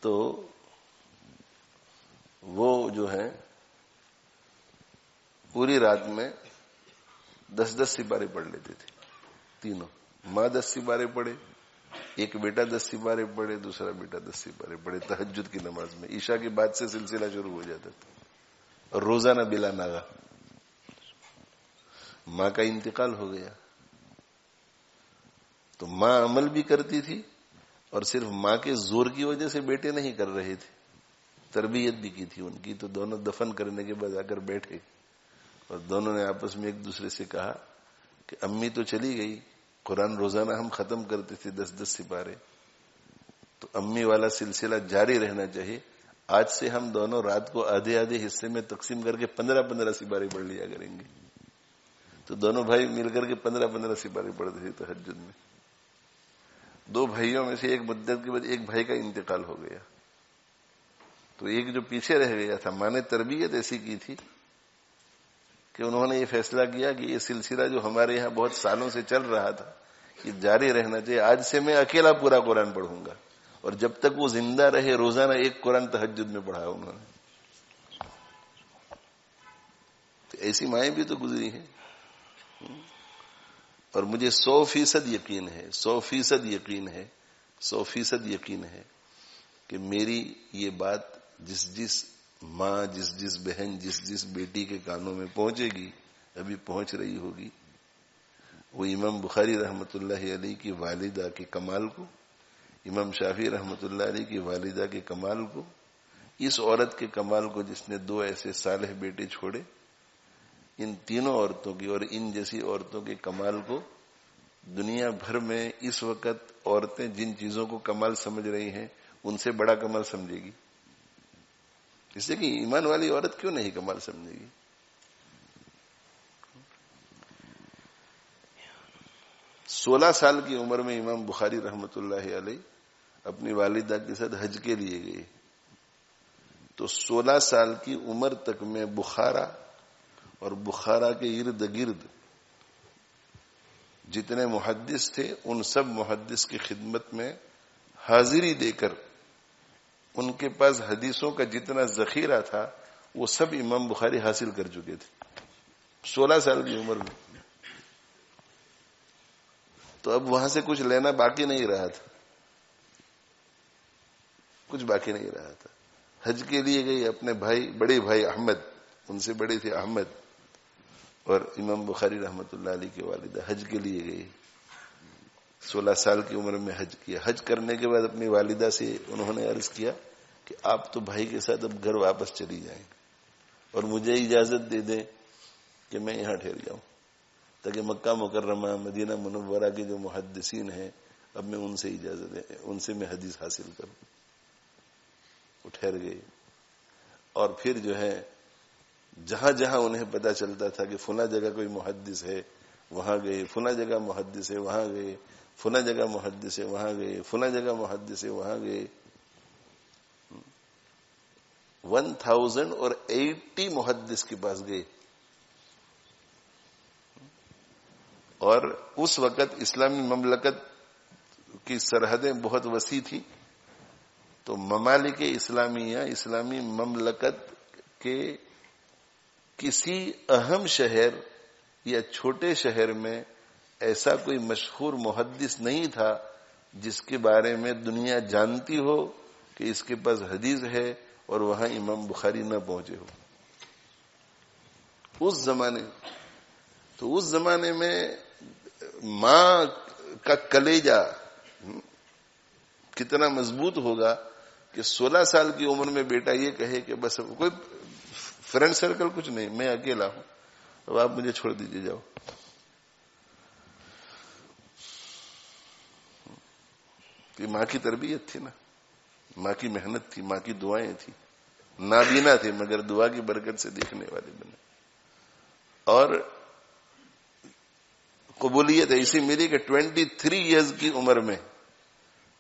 تو وہ جو ہے پوری رات میں 10 سپارے پڑھ لیتے تھے تینوں. ماں 10 سپارے پڑھے, ایک بیٹا 10 سپارے پڑھے, دوسرا بیٹا 10 سپارے پڑھے تہجد کی نماز میں. عشاء کے بعد سے سلسلہ شروع ہو جاتا تھا, اور روزانہ بلا ناغہ. ماں کا انتقال ہو گیا تو ماں عمل بھی کرتی تھی, اور صرف ماں کے زور کی وجہ سے بیٹے نہیں کر رہے تھے, تربیت بھی کی تھی ان کی. تو دونوں دفن کرنے کے بعد آ کر بیٹھے, اور دونوں نے آپس میں ایک دوسرے سے کہا کہ امی تو چلی گئی, قرآن روزانہ ہم ختم کرتے تھے 10 سپارے, تو امی والا سلسلہ جاری رہنا چاہیے. آج سے ہم دونوں رات کو آدھے حصے میں تقسیم کر کے 15 سپارے پڑھ لیا کریں گے. تو دونوں بھائی مل کر کے 15 سپارے پڑھتے تھے تہجد میں. 2 بھائیوں میں سے ایک مدت کے بعد ایک بھائی کا انتقال ہو گیا, تو ایک جو پیچھے رہ گیا تھا, ماں نے تربیت ایسی کی تھی کہ انہوں نے یہ فیصلہ کیا کہ یہ سلسلہ جو ہمارے یہاں بہت سالوں سے چل رہا تھا یہ جاری رہنا چاہیے. آج سے میں اکیلا پورا قرآن پڑھوں گا, اور جب تک وہ زندہ رہے روزانہ ایک قرآن تہجد میں پڑھا انہوں نے. تو ایسی مائیں بھی تو گزری ہیں. اور مجھے 100% یقین ہے 100% یقین ہے 100% یقین ہے کہ میری یہ بات جس ماں جس بہن جس بیٹی کے کانوں میں پہنچے گی, ابھی پہنچ رہی ہوگی, وہ امام بخاری رحمت اللہ علیہ کی والدہ کے کمال کو, امام شافعی رحمت اللہ علیہ کی والدہ کے کمال کو, اس عورت کے کمال کو جس نے 2 ایسے صالح بیٹے چھوڑے, ان تینوں عورتوں کی اور ان جیسی عورتوں کے کمال کو دنیا بھر میں اس وقت عورتیں جن چیزوں کو کمال سمجھ رہی ہیں ان سے بڑا کمال سمجھے گی. اس لیے کہ ایمان والی عورت کیوں نہیں کمال سمجھے گی. سولہ سال کی عمر میں امام بخاری رحمت اللہ علیہ اپنی والدہ کے ساتھ حج کے لیے گئے. تو 16 سال کی عمر تک میں بخارا اور بخارا کے ارد گرد جتنے محدث تھے ان سب محدث کی خدمت میں حاضری دے کر ان کے پاس حدیثوں کا جتنا ذخیرہ تھا وہ سب امام بخاری حاصل کر چکے تھے 16 سال کی عمر میں. تو اب وہاں سے کچھ لینا باقی نہیں رہا تھا, کچھ باقی نہیں رہا تھا. حج کے لیے گئی اپنے بھائی, بڑے بھائی احمد, ان سے بڑے تھے احمد, اور امام بخاری رحمت اللہ علیہ کی والدہ حج کے لیے گئی. 16 سال کی عمر میں حج کیا. حج کرنے کے بعد اپنی والدہ سے انہوں نے عرض کیا کہ آپ تو بھائی کے ساتھ اب گھر واپس چلی جائیں اور مجھے اجازت دے دیں کہ میں یہاں ٹھہر جاؤں, تاکہ مکہ مکرمہ مدینہ منورہ کے جو محدثین ہیں اب میں ان سے اجازت دیں, ان سے میں حدیث حاصل کروں. وہ ٹھہر گئے اور پھر جو ہے جہاں جہاں انہیں پتا چلتا تھا کہ فلاں جگہ کوئی محدث ہے وہاں گئے, فلاں جگہ محدث ہے وہاں گئے, فلاں جگہ محدث ہے وہاں گئے, فلاں جگہ محدث ہے وہاں گئے. 1080 محدث کے پاس گئے. اور اس وقت اسلامی مملکت کی سرحدیں بہت وسیع تھی, تو ممالک اسلامیہ اسلامی مملکت کے کسی اہم شہر یا چھوٹے شہر میں ایسا کوئی مشہور محدث نہیں تھا جس کے بارے میں دنیا جانتی ہو کہ اس کے پاس حدیث ہے اور وہاں امام بخاری نہ پہنچے ہو. اس زمانے میں ماں کا کلیجہ کتنا مضبوط ہوگا کہ 16 سال کی عمر میں بیٹا یہ کہے کہ بس کوئی فرینڈ سرکل کچھ نہیں, میں اکیلا ہوں, اب آپ مجھے چھوڑ دیجیے جاؤ. یہ ماں کی تربیت تھی نا, ماں کی محنت تھی, ماں کی دعائیں تھی. نابینا تھے مگر دعا کی برکت سے دیکھنے والے بنے. اور قبولیت ایسی ملی کہ 23 ایئرز کی عمر میں,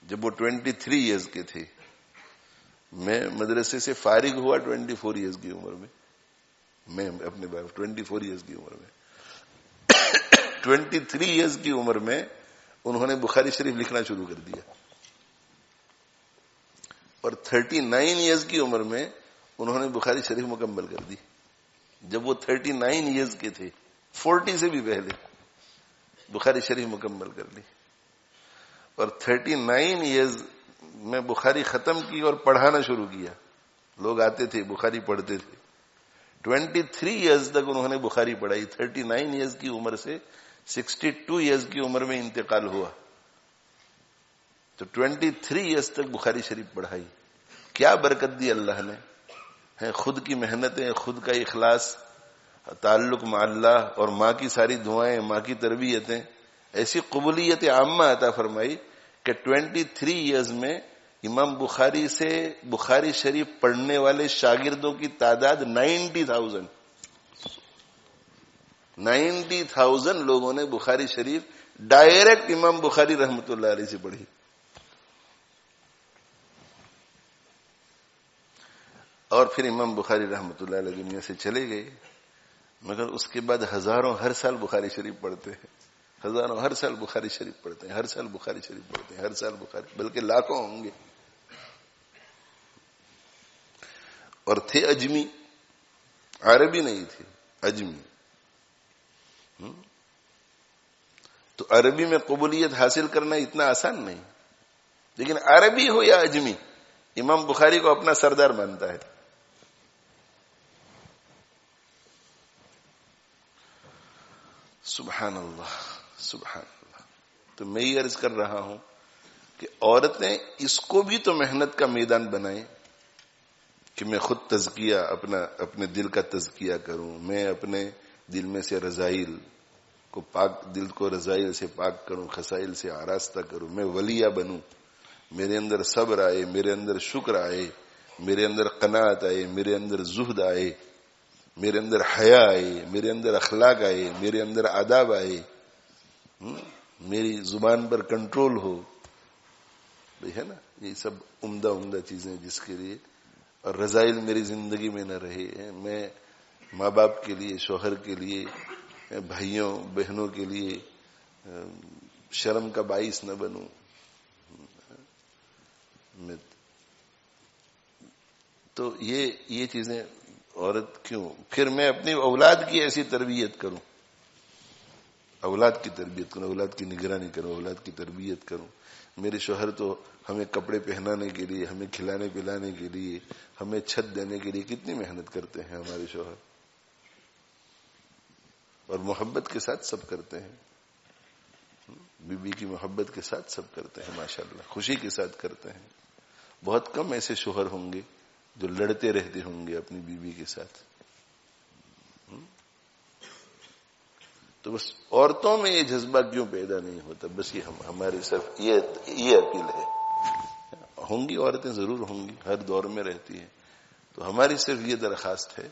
جب وہ 23 ایئرز کے تھے, میں مدرسے سے فارغ ہوا 24 ایئرز کی عمر میں اپنے باپ 24 ایئرز کی عمر میں 23 ایئرز کی عمر میں انہوں نے بخاری شریف لکھنا شروع کر دیا. اور 39 ایئرز کی عمر میں انہوں نے بخاری شریف مکمل کر دی. جب وہ 39 ایئرز کے تھے, 40 سے بھی پہلے بخاری شریف مکمل کر لی. اور 39 ایئرز میں بخاری ختم کی اور پڑھانا شروع کیا. لوگ آتے تھے, بخاری پڑھتے تھے. 23 ایئرز تک انہوں نے بخاری پڑھائی. 39 ایئرز کی عمر سے 62 ایئرز کی عمر میں انتقال ہوا. تو 23 ایئرز تک بخاری شریف پڑھائی. کیا برکت دی اللہ نے, ہے خود کی محنتیں, خود کا اخلاص, تعلق مع اللہ اور ماں کی ساری دعائیں, ماں کی تربیتیں, ایسی قبولیت عامہ عطا فرمائی کہ 23 ایئرز میں امام بخاری سے بخاری شریف پڑھنے والے شاگردوں کی تعداد 90,000 لوگوں نے بخاری شریف ڈائریکٹ امام بخاری رحمت اللہ علیہ سے پڑھی. اور پھر امام بخاری رحمت اللہ علیہ دنیا سے چلے گئے, مگر اس کے بعد ہزاروں ہر سال بخاری شریف پڑھتے ہیں, ہزاروں ہر سال بخاری شریف پڑھتے ہیں, ہر سال بخاری شریف پڑھتے ہیں, ہر سال بخاری, بلکہ لاکھوں ہوں گے. اور تھے اجمی، عربی نہیں تھے، اجمی. تو عربی میں قبولیت حاصل کرنا اتنا آسان نہیں، لیکن عربی ہو یا اجمی، امام بخاری کو اپنا سردار مانتا ہے. سبحان اللہ سبحان اللہ. تو میں یہ عرض کر رہا ہوں کہ عورتیں اس کو بھی تو محنت کا میدان بنائیں کہ میں خود تزکیہ اپنے دل کا تزکیہ کروں، میں اپنے دل میں سے رذائل کو پاک، دل کو رذائل سے پاک کروں، خسائل سے آراستہ کروں، میں ولیہ بنوں، میرے اندر صبر آئے، میرے اندر شکر آئے، میرے اندر قناعت آئے، میرے اندر زہد آئے، میرے اندر حیا آئے، میرے اندر اخلاق آئے، میرے اندر آداب آئے، میری زبان پر کنٹرول ہو. ہے نا، یہ سب عمدہ عمدہ چیزیں جس کے لیے، اور رذائل میری زندگی میں نہ رہے. میں ماں باپ کے لیے، شوہر کے لیے، بھائیوں بہنوں کے لیے شرم کا باعث نہ بنوں. تو یہ چیزیں عورت کیوں؟ پھر میں اپنی اولاد کی ایسی تربیت کروں، اولاد کی تربیت کروں، اولاد کی نگرانی کروں، اولاد کی تربیت کروں. میرے شوہر تو ہمیں کپڑے پہنانے کے لیے، ہمیں کھلانے پلانے کے لیے، ہمیں چھت دینے کے لیے کتنی محنت کرتے ہیں ہمارے شوہر، اور محبت کے ساتھ سب کرتے ہیں. بیوی کی محبت کے ساتھ سب کرتے ہیں، ماشاءاللہ خوشی کے ساتھ کرتے ہیں. بہت کم ایسے شوہر ہوں گے جو لڑتے رہتے ہوں گے اپنی بیوی کے ساتھ. تو بس عورتوں میں یہ جذبہ کیوں پیدا نہیں ہوتا؟ بس یہ ہماری صرف یہ اپیل ہے. ہوں گی عورتیں، ضرور ہوں گی، ہر دور میں رہتی ہیں. تو ہماری صرف یہ درخواست ہے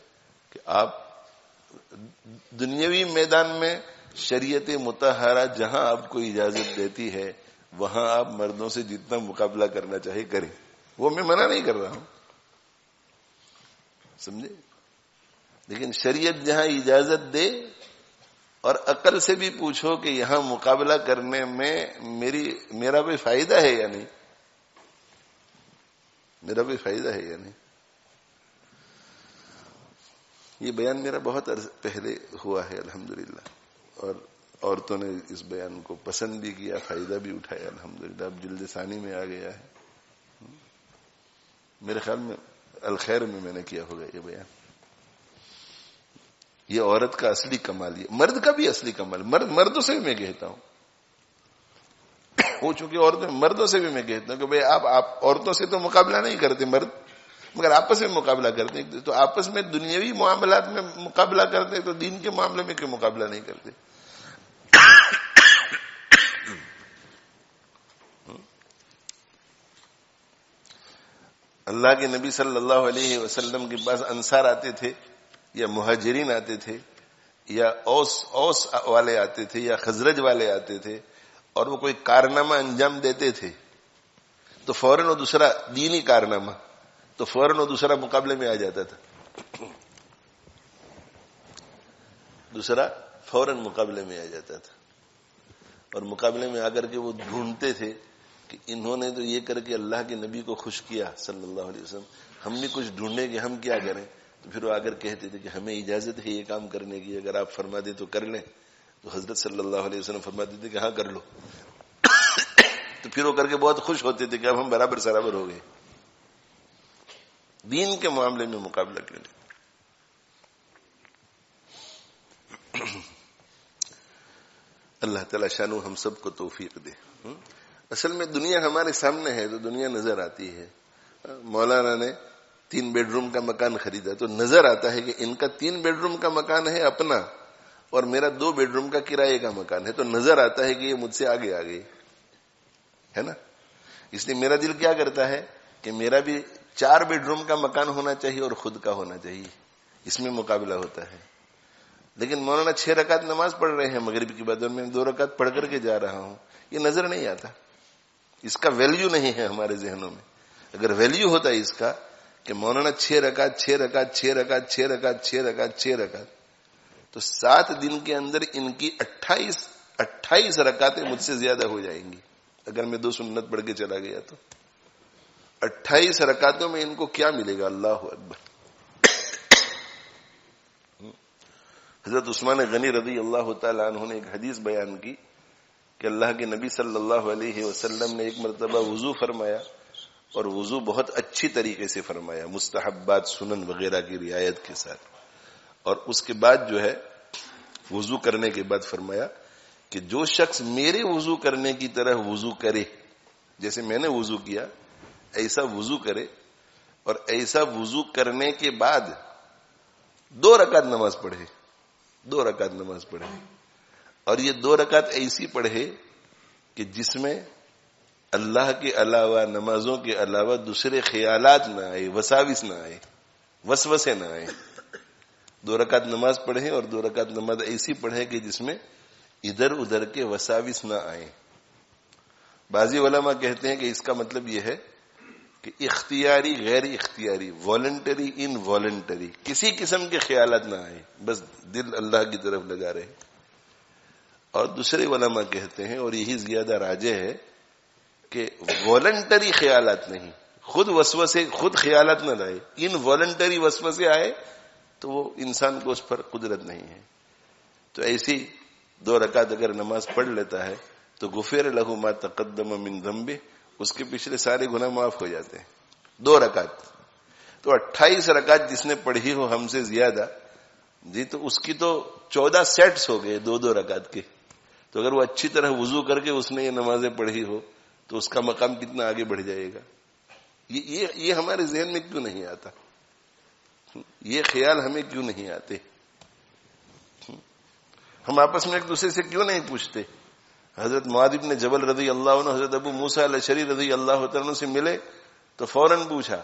کہ آپ دنیاوی میدان میں شریعت مطہرہ جہاں آپ کو اجازت دیتی ہے وہاں آپ مردوں سے جتنا مقابلہ کرنا چاہے کریں، وہ میں منع نہیں کر رہا ہوں، سمجھے. لیکن شریعت جہاں اجازت دے، اور عقل سے بھی پوچھو کہ یہاں مقابلہ کرنے میں میرا کوئی فائدہ ہے یا نہیں، میرا کوئی فائدہ ہے یا نہیں. یہ بیان میرا بہت عرصہ پہلے ہوا ہے الحمدللہ، اور عورتوں نے اس بیان کو پسند بھی کیا، فائدہ بھی اٹھایا الحمدللہ. اب جلد ثانی میں آ گیا ہے، میرے خیال میں الخیر میں نے کیا ہوگا یہ بیان. یہ عورت کا اصلی کمال، یہ مرد کا بھی اصلی کمال. مردوں سے بھی میں کہتا ہوں، وہ چونکہ عورتیں، مردوں سے بھی میں کہتا ہوں کہ بھئی آپ عورتوں سے تو مقابلہ نہیں کرتے مرد، مگر آپس میں مقابلہ کرتے ہیں. تو آپس میں دنیاوی معاملات میں مقابلہ کرتے ہیں، تو دین کے معاملے میں کیوں مقابلہ نہیں کرتے؟ اللہ کے نبی صلی اللہ علیہ وسلم کے پاس انصار آتے تھے، یا مہاجرین آتے تھے، یا اوس والے آتے تھے، یا خزرج والے آتے تھے، اور وہ کوئی کارنامہ انجام دیتے تھے تو فوراً وہ دوسرا دینی کارنامہ، تو فوراً وہ دوسرا مقابلے میں آ جاتا تھا، دوسرا فوراً مقابلے میں آ جاتا تھا. اور مقابلے میں آ کر کے وہ ڈھونڈتے تھے کہ انہوں نے تو یہ کر کے اللہ کے نبی کو خوش کیا صلی اللہ علیہ وسلم، ہم بھی کچھ ڈھونڈیں کہ ہم کیا کریں. تو پھر وہ آ کر کہتے تھے کہ ہمیں اجازت ہے یہ کام کرنے کی، اگر آپ فرما دیں تو کر لیں. تو حضرت صلی اللہ علیہ وسلم فرماتے تھے کہ ہاں کر لو. تو پھر وہ کر کے بہت خوش ہوتے تھے کہ اب ہم برابر سرابر ہو گئے. دین کے معاملے میں مقابلہ کیوں نہیں؟ اللہ تعالیٰ شانو ہم سب کو توفیق دے. اصل میں دنیا ہمارے سامنے ہے تو دنیا نظر آتی ہے. مولانا نے 3 بیڈ روم کا مکان خریدا تو نظر آتا ہے کہ ان کا 3 بیڈ روم کا مکان ہے اپنا، اور میرا 2 بیڈ روم کا کرائے کا مکان ہے. تو نظر آتا ہے کہ یہ مجھ سے آگے آگے ہے نا. اس لیے میرا دل کیا کرتا ہے کہ میرا بھی 4 بیڈ روم کا مکان ہونا چاہیے اور خود کا ہونا چاہیے، اس میں مقابلہ ہوتا ہے. لیکن مولانا 6 رکعت نماز پڑھ رہے ہیں مغرب کی بعد، اور میں 2 رکعت پڑھ کر کے جا رہا ہوں، یہ نظر نہیں آتا. اس کا ویلیو نہیں ہے ہمارے ذہنوں میں. اگر ویلیو ہوتا ہے اس کا کہ مولانا 6 رکعت 6 رکعت 6 رکعت 6 رکعت 6 رکعت 6 رکعت، تو 7 دن کے اندر ان کی 28 رکعتیں مجھ سے زیادہ ہو جائیں گی. اگر میں 2 سنت پڑھ کے چلا گیا تو 28 رکعتوں میں ان کو کیا ملے گا؟ اللہ اکبر. حضرت عثمان غنی رضی اللہ تعالی عنہ نے ایک حدیث بیان کی کہ اللہ کے نبی صلی اللہ علیہ وسلم نے ایک مرتبہ وضو فرمایا اور وضو بہت اچھی طریقے سے فرمایا، مستحبات سنن وغیرہ کی رعایت کے ساتھ، اور اس کے بعد جو ہے وضو کرنے کے بعد فرمایا کہ جو شخص میرے وضو کرنے کی طرح وضو کرے، جیسے میں نے وضو کیا ایسا وضو کرے، اور ایسا وضو کرنے کے بعد 2 رکعت نماز پڑھے، 2 رکعت نماز پڑھے، اور یہ 2 رکعت ایسی پڑھے کہ جس میں اللہ کے علاوہ، نمازوں کے علاوہ دوسرے خیالات نہ آئے، وساوس نہ آئے، وسوسے نہ آئے۔ 2 رکعت نماز پڑھے اور 2 رکعت نماز ایسی پڑھے کہ جس میں ادھر ادھر کے وساوس نہ آئے۔ بعضی علماء کہتے ہیں کہ اس کا مطلب یہ ہے کہ اختیاری غیر اختیاری، والنٹری انوالنٹری، کسی قسم کے خیالات نہ آئے، بس دل اللہ کی طرف لگا رہے۔ اور دوسرے علماء کہتے ہیں، اور یہی زیادہ راجح ہے، کہ والنٹری خیالات نہیں، خود وسوسے، خود خیالات نہ لائے، انوالنٹری وسوسے آئے تو وہ انسان کو اس پر قدرت نہیں ہے۔ تو ایسی 2 رکعت اگر نماز پڑھ لیتا ہے تو غفر لہ ما تقدم من ذنبہ، اس کے پچھلے سارے گناہ معاف ہو جاتے ہیں۔ 2 رکعت تو 28 رکعت جس نے پڑھی ہو ہم سے زیادہ جی، تو اس کی تو 14 سیٹس ہو گئے 2 رکعت کے۔ تو اگر وہ اچھی طرح وضو کر کے اس نے یہ نمازیں پڑھی ہو تو اس کا مقام کتنا آگے بڑھ جائے گا۔ یہ ہمارے ذہن میں کیوں نہیں آتا؟ یہ خیال ہمیں کیوں نہیں آتے؟ ہم آپس میں ایک دوسرے سے کیوں نہیں پوچھتے؟ حضرت معاذ بن جبل رضی اللہ عنہ حضرت ابو موسیٰ الاشعری رضی اللہ عنہ سے ملے تو فوراً پوچھا،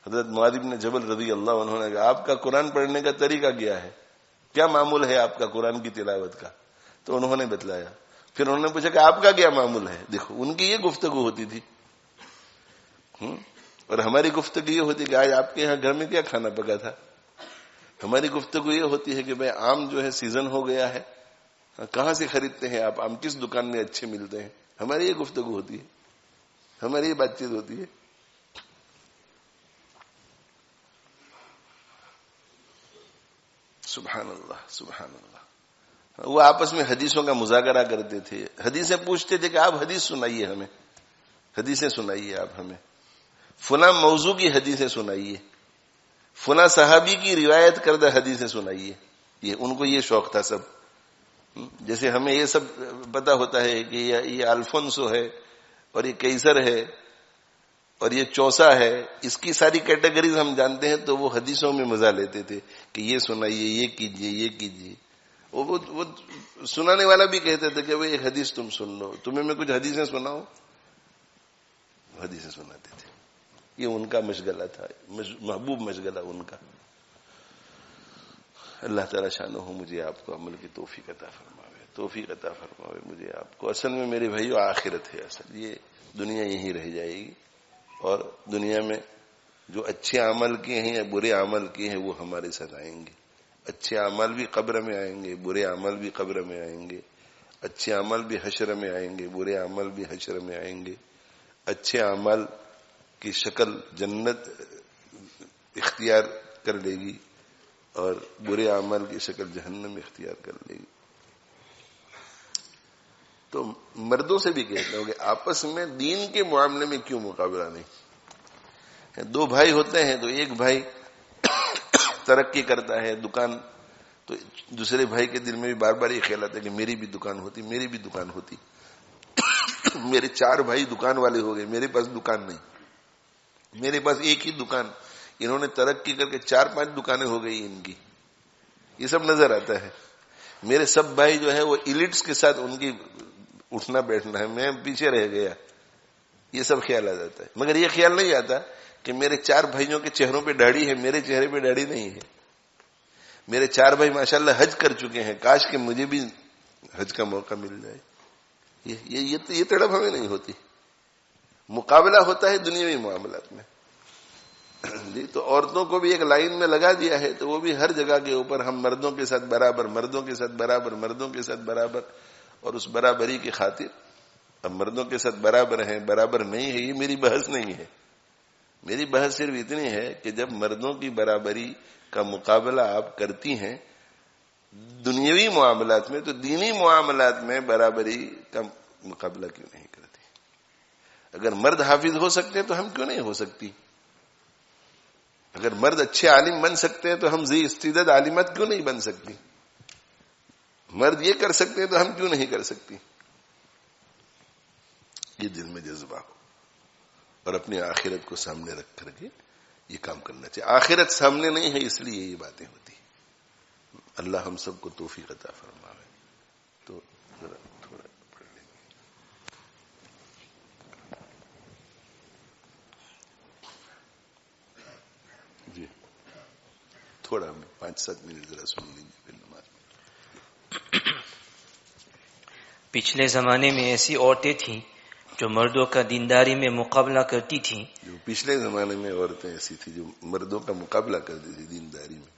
حضرت معاذ بن جبل رضی اللہ عنہ نے کہا آپ کا قرآن پڑھنے کا طریقہ کیا ہے، کیا معمول ہے آپ کا قرآن کی تلاوت کا؟ تو انہوں نے بتلایا۔ پھر انہوں نے پوچھا کہ آپ کا کیا معمول ہے؟ دیکھو ان کی یہ گفتگو ہوتی تھی، اور ہماری گفتگو یہ ہوتی کہ آج آپ کے یہاں گھر میں کیا کھانا پکا تھا۔ ہماری گفتگو یہ ہوتی ہے کہ بھائی آم جو ہے سیزن ہو گیا ہے، کہاں سے خریدتے ہیں آپ، آم کس دکان میں اچھے ملتے ہیں، ہماری یہ گفتگو ہوتی ہے، ہماری یہ بات چیت ہوتی ہے۔ سبحان اللہ سبحان اللہ۔ وہ آپس میں حدیثوں کا مذاکرہ کرتے تھے، حدیثیں پوچھتے تھے کہ آپ حدیث سنائیے ہمیں، حدیثیں سنائیے آپ ہمیں، فلاں موضوع کی حدیثیں سنائیے، فلاں صحابی کی روایت کردہ حدیثیں سنائیے۔ یہ ان کو یہ شوق تھا سب۔ جیسے ہمیں یہ سب پتا ہوتا ہے کہ یہ الفونسو ہے اور یہ کیسر ہے اور یہ چوسا ہے، اس کی ساری کیٹیگریز ہم جانتے ہیں، تو وہ حدیثوں میں مزہ لیتے تھے کہ یہ سنائیے، یہ کیجیے، یہ کیجیے۔ وہ سنانے والا بھی کہتے تھے کہ ایک حدیث تم سن لو، تمہیں میں کچھ حدیثیں سناؤں، حدیثیں سناتے تھے۔ یہ ان کا مشغلہ تھا، محبوب مشغلہ ان کا۔ اللہ تعالیٰ شانہ مجھے آپ کو عمل کی توفیق عطا فرماوے، توفیق عطا فرماوے مجھے آپ کو۔ اصل میں میرے بھائیو آخرت ہے، اصل یہ دنیا یہیں رہ جائے گی، اور دنیا میں جو اچھے عمل کیے ہیں یا برے عمل کیے ہیں وہ ہمارے ساتھ آئیں گے۔ اچھے عمل بھی قبر میں آئیں گے، برے عمل بھی قبر میں آئیں گے۔ اچھے عمل بھی حشر میں آئیں گے، برے عمل بھی حشر میں آئیں گے۔ اچھے عمل کی شکل جنت اختیار کر لے گی اور برے عمل کی شکل جہنم اختیار کر لے گی۔ تو مردوں سے بھی کہتا ہوں کہ آپس میں دین کے معاملے میں کیوں مقابلہ نہیں؟ 2 بھائی ہوتے ہیں تو ایک بھائی ترقی کرتا ہے، دکان، تو دوسرے بھائی کے دل میں بھی بار بار یہ خیال آتا ہے کہ میری بھی دکان ہوتی، میری بھی دکان ہوتی۔ میرے 4 بھائی دکان والے ہو گئے، میرے پاس دکان نہیں، میرے پاس ایک ہی دکان، انہوں نے ترقی کر کے 4-5 دکانیں ہو گئی ان کی، یہ سب نظر آتا ہے۔ میرے سب بھائی جو ہے وہ ایلیٹس کے ساتھ ان کی اٹھنا بیٹھنا ہے، میں پیچھے رہ گیا، یہ سب خیال آ جاتا ہے۔ مگر یہ خیال نہیں آتا کہ میرے 4 بھائیوں کے چہروں پہ داڑھی ہے، میرے چہرے پہ داڑھی نہیں ہے۔ میرے 4 بھائی ماشاءاللہ حج کر چکے ہیں، کاش کہ مجھے بھی حج کا موقع مل جائے۔ یہ تڑپ ہمیں نہیں ہوتی۔ مقابلہ ہوتا ہے دنیاوی معاملات میں جی، تو عورتوں کو بھی ایک لائن میں لگا دیا ہے، تو وہ بھی ہر جگہ کے اوپر ہم مردوں کے ساتھ برابر، مردوں کے ساتھ برابر، مردوں کے ساتھ برابر، اور اس برابری کی خاطر اب مردوں کے ساتھ برابر ہیں، برابر نہیں ہے، یہ میری بحث نہیں ہے۔ میری بحث صرف اتنی ہے کہ جب مردوں کی برابری کا مقابلہ آپ کرتی ہیں دنیاوی معاملات میں، تو دینی معاملات میں برابری کا مقابلہ کیوں نہیں کرتی؟ اگر مرد حافظ ہو سکتے ہیں تو ہم کیوں نہیں ہو سکتی؟ اگر مرد اچھے عالم بن سکتے ہیں تو ہم ذی استعداد عالمات کیوں نہیں بن سکتی؟ مرد یہ کر سکتے ہیں تو ہم کیوں نہیں کر سکتی؟ یہ دل میں جذبہ ہو اور اپنی آخرت کو سامنے رکھ کر کے یہ کام کرنا چاہیے. آخرت سامنے نہیں ہے اس لیے یہ باتیں ہوتی ہیں. اللہ ہم سب کو توفیق عطا فرمائے. تو ذرا تھوڑا پڑھ لیں. جی تھوڑا 5-7 منٹ ذرا سن لیجیے پھر نماز. پچھلے زمانے میں ایسی عورتیں تھیں جو مردوں کا دینداری میں مقابلہ کرتی تھیں. جو پچھلے زمانے میں عورتیں ایسی تھیں جو مردوں کا مقابلہ کرتی تھی دینداری میں،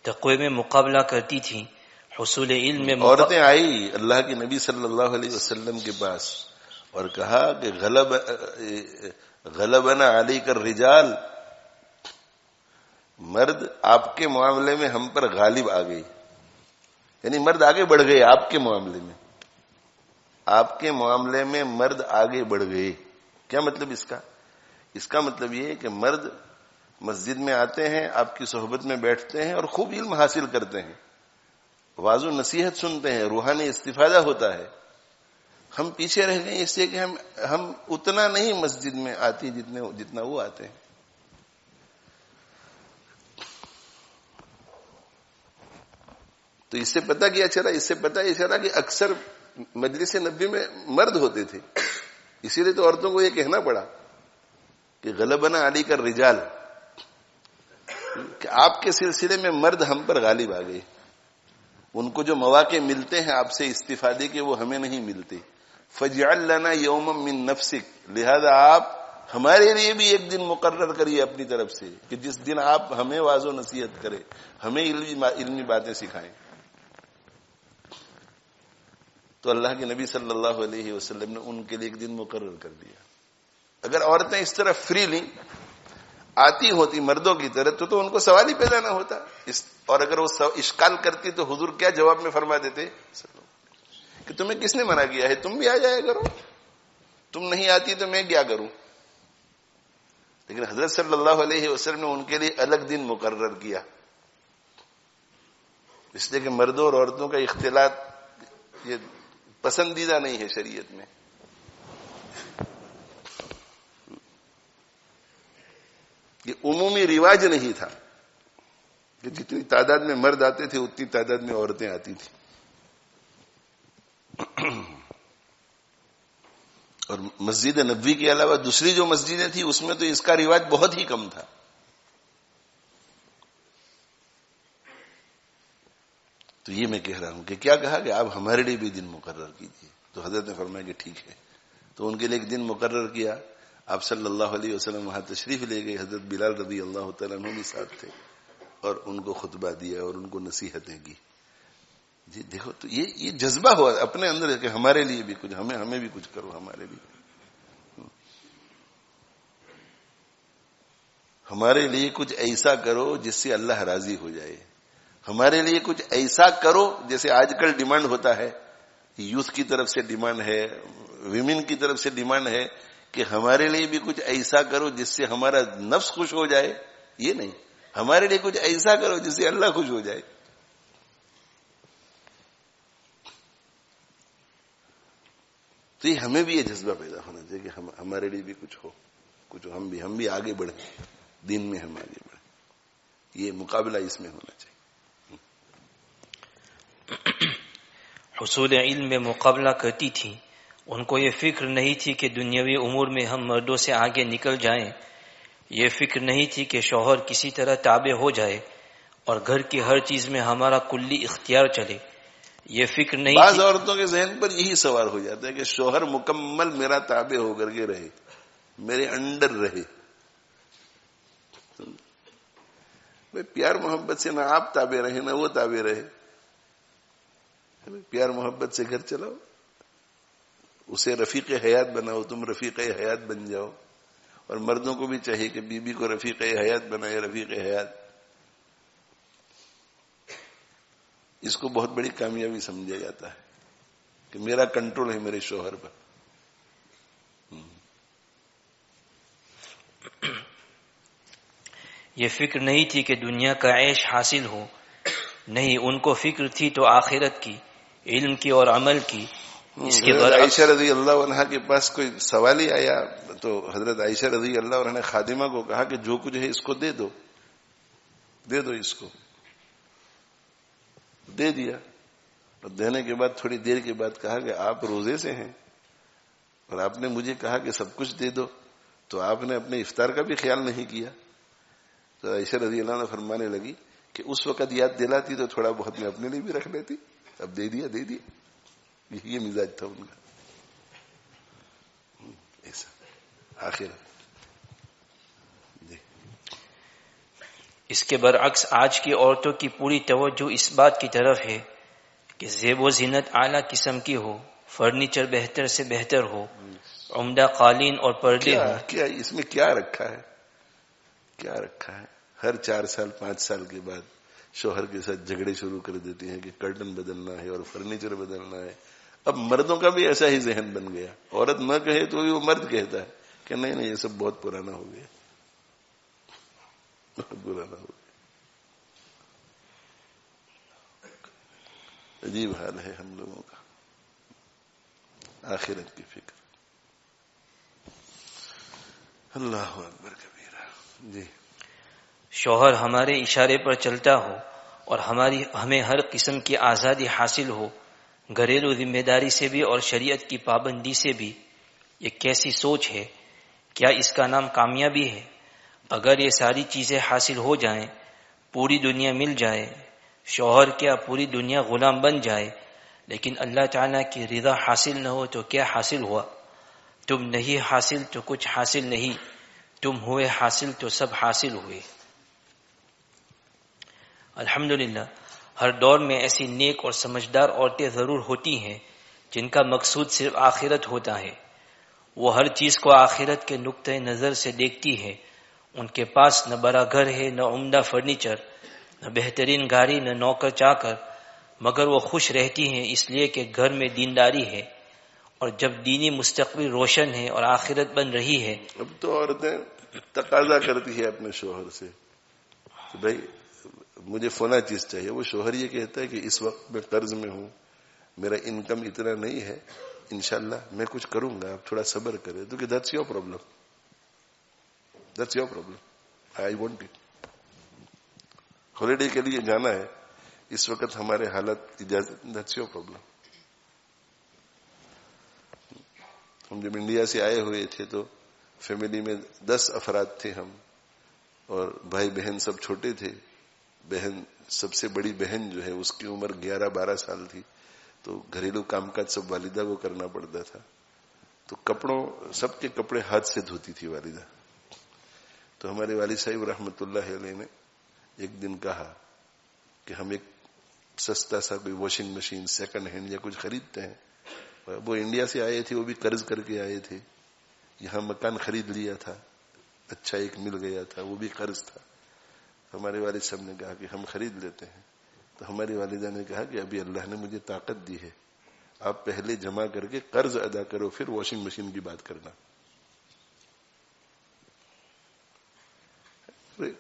تقوی میں مقابلہ کرتی تھیں، حصول علم میں عورتیں آئی اللہ کے نبی صلی اللہ علیہ وسلم کے پاس اور کہا کہ غلبنا علیک الرجال، مرد آپ کے معاملے میں ہم پر غالب آ گئی. یعنی مرد آگے بڑھ گئے آپ کے معاملے میں، آپ کے معاملے میں مرد آگے بڑھ گئے. کیا مطلب اس کا؟ اس کا مطلب یہ ہے کہ مرد مسجد میں آتے ہیں، آپ کی صحبت میں بیٹھتے ہیں اور خوب علم حاصل کرتے ہیں، واعظ و نصیحت سنتے ہیں، روحانی استفادہ ہوتا ہے. ہم پیچھے رہ گئے اس لیے کہ ہم اتنا نہیں مسجد میں آتی جتنا وہ آتے ہیں. تو اس سے پتہ کیا چلا؟ اس سے پتہ یہ چلا کہ اکثر مجلس نبی میں مرد ہوتے تھے، اسی لیے تو عورتوں کو یہ کہنا پڑا کہ غلبنا علی کا رجال، کہ آپ کے سلسلے میں مرد ہم پر غالب آ گئے. ان کو جو مواقع ملتے ہیں آپ سے استفادے کے وہ ہمیں نہیں ملتے. فجعل لنا یوما من نفسک، لہذا آپ ہمارے لیے بھی ایک دن مقرر کریے اپنی طرف سے کہ جس دن آپ ہمیں واعظ و نصیحت کریں، ہمیں علمی باتیں سکھائیں. تو اللہ کے نبی صلی اللہ علیہ وسلم نے ان کے لیے ایک دن مقرر کر دیا. اگر عورتیں اس طرح فریلی آتی ہوتی مردوں کی طرح تو ان کو سوال ہی پیدا نہ ہوتا. اور اگر وہ اشکال کرتی تو حضور کیا جواب میں فرما دیتے کہ تمہیں کس نے منع کیا ہے، تم بھی آ جایا کرو، تم نہیں آتی تو میں کیا کروں. لیکن حضرت صلی اللہ علیہ وسلم نے ان کے لیے الگ دن مقرر کیا، اس لیے کہ مردوں اور عورتوں کا اختلاط یہ پسندیدہ نہیں ہے شریعت میں. یہ عمومی رواج نہیں تھا کہ جتنی تعداد میں مرد آتے تھے اتنی تعداد میں عورتیں آتی تھیں. اور مسجد نبوی کے علاوہ دوسری جو مسجدیں تھیں اس میں تو اس کا رواج بہت ہی کم تھا. تو یہ میں کہہ رہا ہوں کہ کیا کہا کہ آپ ہمارے لیے بھی دن مقرر کیجیے. تو حضرت نے فرمایا کہ ٹھیک ہے. تو ان کے لیے ایک دن مقرر کیا. آپ صلی اللہ علیہ وسلم وہاں تشریف لے گئے. حضرت بلال رضی اللہ تعالیٰ عنہ بھی ساتھ تھے اور ان کو خطبہ دیا اور ان کو نصیحتیں کی. جی دیکھو تو یہ جذبہ ہوا اپنے اندر کہ ہمارے لیے بھی کچھ، ہمیں بھی کچھ کرو، ہمارے لیے کچھ ایسا کرو جس سے اللہ راضی ہو جائے. ہمارے لیے کچھ ایسا کرو جیسے آج کل ڈیمانڈ ہوتا ہے، یوتھ کی طرف سے ڈیمانڈ ہے، ویمن کی طرف سے ڈیمانڈ ہے کہ ہمارے لیے بھی کچھ ایسا کرو جس سے ہمارا نفس خوش ہو جائے. یہ نہیں، ہمارے لیے کچھ ایسا کرو جس سے اللہ خوش ہو جائے. تو یہ ہمیں بھی یہ جذبہ پیدا ہونا چاہیے کہ ہمارے لیے بھی کچھ ہو، کچھ ہم بھی آگے بڑھیں، دین میں ہم آگے بڑھیں. یہ مقابلہ اس میں ہونا چاہیے. حصول علم میں مقابلہ کرتی تھی. ان کو یہ فکر نہیں تھی کہ دنیاوی امور میں ہم مردوں سے آگے نکل جائیں. یہ فکر نہیں تھی کہ شوہر کسی طرح تابع ہو جائے اور گھر کی ہر چیز میں ہمارا کلی اختیار چلے. یہ فکر نہیں بعض تھی. عورتوں کے ذہن پر یہی سوال ہو جاتا ہے کہ شوہر مکمل میرا تابع ہو کر کے رہے، میرے انڈر رہے. پیار محبت سے نہ آپ تابع رہے نہ وہ تابع رہے. پیار محبت سے گھر چلاؤ، اسے رفیق حیات بناؤ، تم رفیق حیات بن جاؤ. اور مردوں کو بھی چاہیے کہ بیوی کو رفیق حیات بنائے، رفیق حیات. اس کو بہت بڑی کامیابی سمجھا جاتا ہے کہ میرا کنٹرول ہے میرے شوہر پر. یہ فکر نہیں تھی کہ دنیا کا عیش حاصل ہو، نہیں، ان کو فکر تھی تو آخرت کی، علم کی اور عمل کی. اس کے حضرت برعکس عائشہ رضی اللہ عنہا کے پاس کوئی سوال ہی آیا تو حضرت عائشہ رضی اللہ عنہ نے خادمہ کو کہا کہ جو کچھ ہے اس کو دے دو، دے دو اس کو. دے دیا. اور دینے کے بعد تھوڑی دیر کے بعد کہا کہ آپ روزے سے ہیں اور آپ نے مجھے کہا کہ سب کچھ دے دو، تو آپ نے اپنے افطار کا بھی خیال نہیں کیا. تو عائشہ رضی اللہ عنہ فرمانے لگی کہ اس وقت یاد دلاتی تو تھوڑا بہت میں اپنے لیے بھی رکھ لیتی. اب دے دیا دے دیا. یہ مزاج تھا ان کا. ایسا آخر اس کے برعکس آج کی عورتوں کی پوری توجہ اس بات کی طرف ہے کہ زیب و زینت اعلیٰ قسم کی ہو، فرنیچر بہتر سے بہتر ہو، عمدہ قالین اور پردے ہوں. کیا اس میں کیا رکھا ہے؟ کیا رکھا ہے؟ ہر 4 سال 5 سال کے بعد شوہر کے ساتھ جھگڑے شروع کر دیتی ہیں کہ کرٹن بدلنا ہے اور فرنیچر بدلنا ہے. اب مردوں کا بھی ایسا ہی ذہن بن گیا. عورت نہ کہے تو بھی وہ مرد کہتا ہے کہ نہیں نہیں یہ سب بہت پرانا ہو گیا، بہت پرانا ہو گیا. عجیب حال ہے ہم لوگوں کا. آخرت کی فکر. اللہ اکبر کبیرہ. جی. شوہر ہمارے اشارے پر چلتا ہو اور ہمیں ہر قسم کی آزادی حاصل ہو، گھریلو ذمہ داری سے بھی اور شریعت کی پابندی سے بھی. یہ کیسی سوچ ہے؟ کیا اس کا نام کامیابی ہے؟ اگر یہ ساری چیزیں حاصل ہو جائیں، پوری دنیا مل جائے، شوہر کیا پوری دنیا غلام بن جائے، لیکن اللہ تعالیٰ کی رضا حاصل نہ ہو تو کیا حاصل ہوا؟ تم نہیں حاصل تو کچھ حاصل نہیں، تم ہوئے حاصل تو سب حاصل ہوئے. الحمدللہ ہر دور میں ایسی نیک اور سمجھدار عورتیں ضرور ہوتی ہیں جن کا مقصود صرف آخرت ہوتا ہے. وہ ہر چیز کو آخرت کے نقطۂ نظر سے دیکھتی ہے. ان کے پاس نہ بڑا گھر ہے، نہ عمدہ فرنیچر، نہ بہترین گاڑی، نہ نوکر چاکر، مگر وہ خوش رہتی ہیں اس لیے کہ گھر میں دینداری ہے. اور جب دینی مستقبل روشن ہے اور آخرت بن رہی ہے. اب تو عورتیں تقاضا کرتی ہے اپنے شوہر سے کہ بھائی مجھے فلاں چیز چاہیے. وہ شوہر یہ کہتا ہے کہ اس وقت میں قرض میں ہوں، میرا انکم اتنا نہیں ہے، انشاءاللہ میں کچھ کروں گا، آپ تھوڑا صبر کریں. تو کہ that's your problem, that's your problem, I want it. Holiday کے لیے جانا ہے، اس وقت ہمارے حالت اجازت، دیٹس یور پرابلم. ہم جب انڈیا سے آئے ہوئے تھے تو فیملی میں 10 افراد تھے ہم، اور بھائی بہن سب چھوٹے تھے. بہن سب سے بڑی بہن جو ہے اس کی عمر 11-12 سال تھی، تو گھریلو کام کاج سب والدہ کو کرنا پڑتا تھا. تو کپڑوں سب کے کپڑے ہاتھ سے دھوتی تھی والدہ. تو ہمارے والد صاحب رحمۃ اللہ علیہ نے ایک دن کہا کہ ہم ایک سستا سا کوئی واشنگ مشین سیکنڈ ہینڈ یا کچھ خریدتے ہیں. وہ انڈیا سے آئے تھے، وہ بھی قرض کر کے آئے تھے. یہاں مکان خرید لیا تھا، اچھا ایک مل گیا تھا، وہ بھی قرض تھا. ہمارے والد صاحب نے کہا کہ ہم خرید لیتے ہیں. تو ہماری والدہ نے کہا کہ ابھی اللہ نے مجھے طاقت دی ہے، آپ پہلے جمع کر کے قرض ادا کرو، پھر واشنگ مشین کی بات کرنا.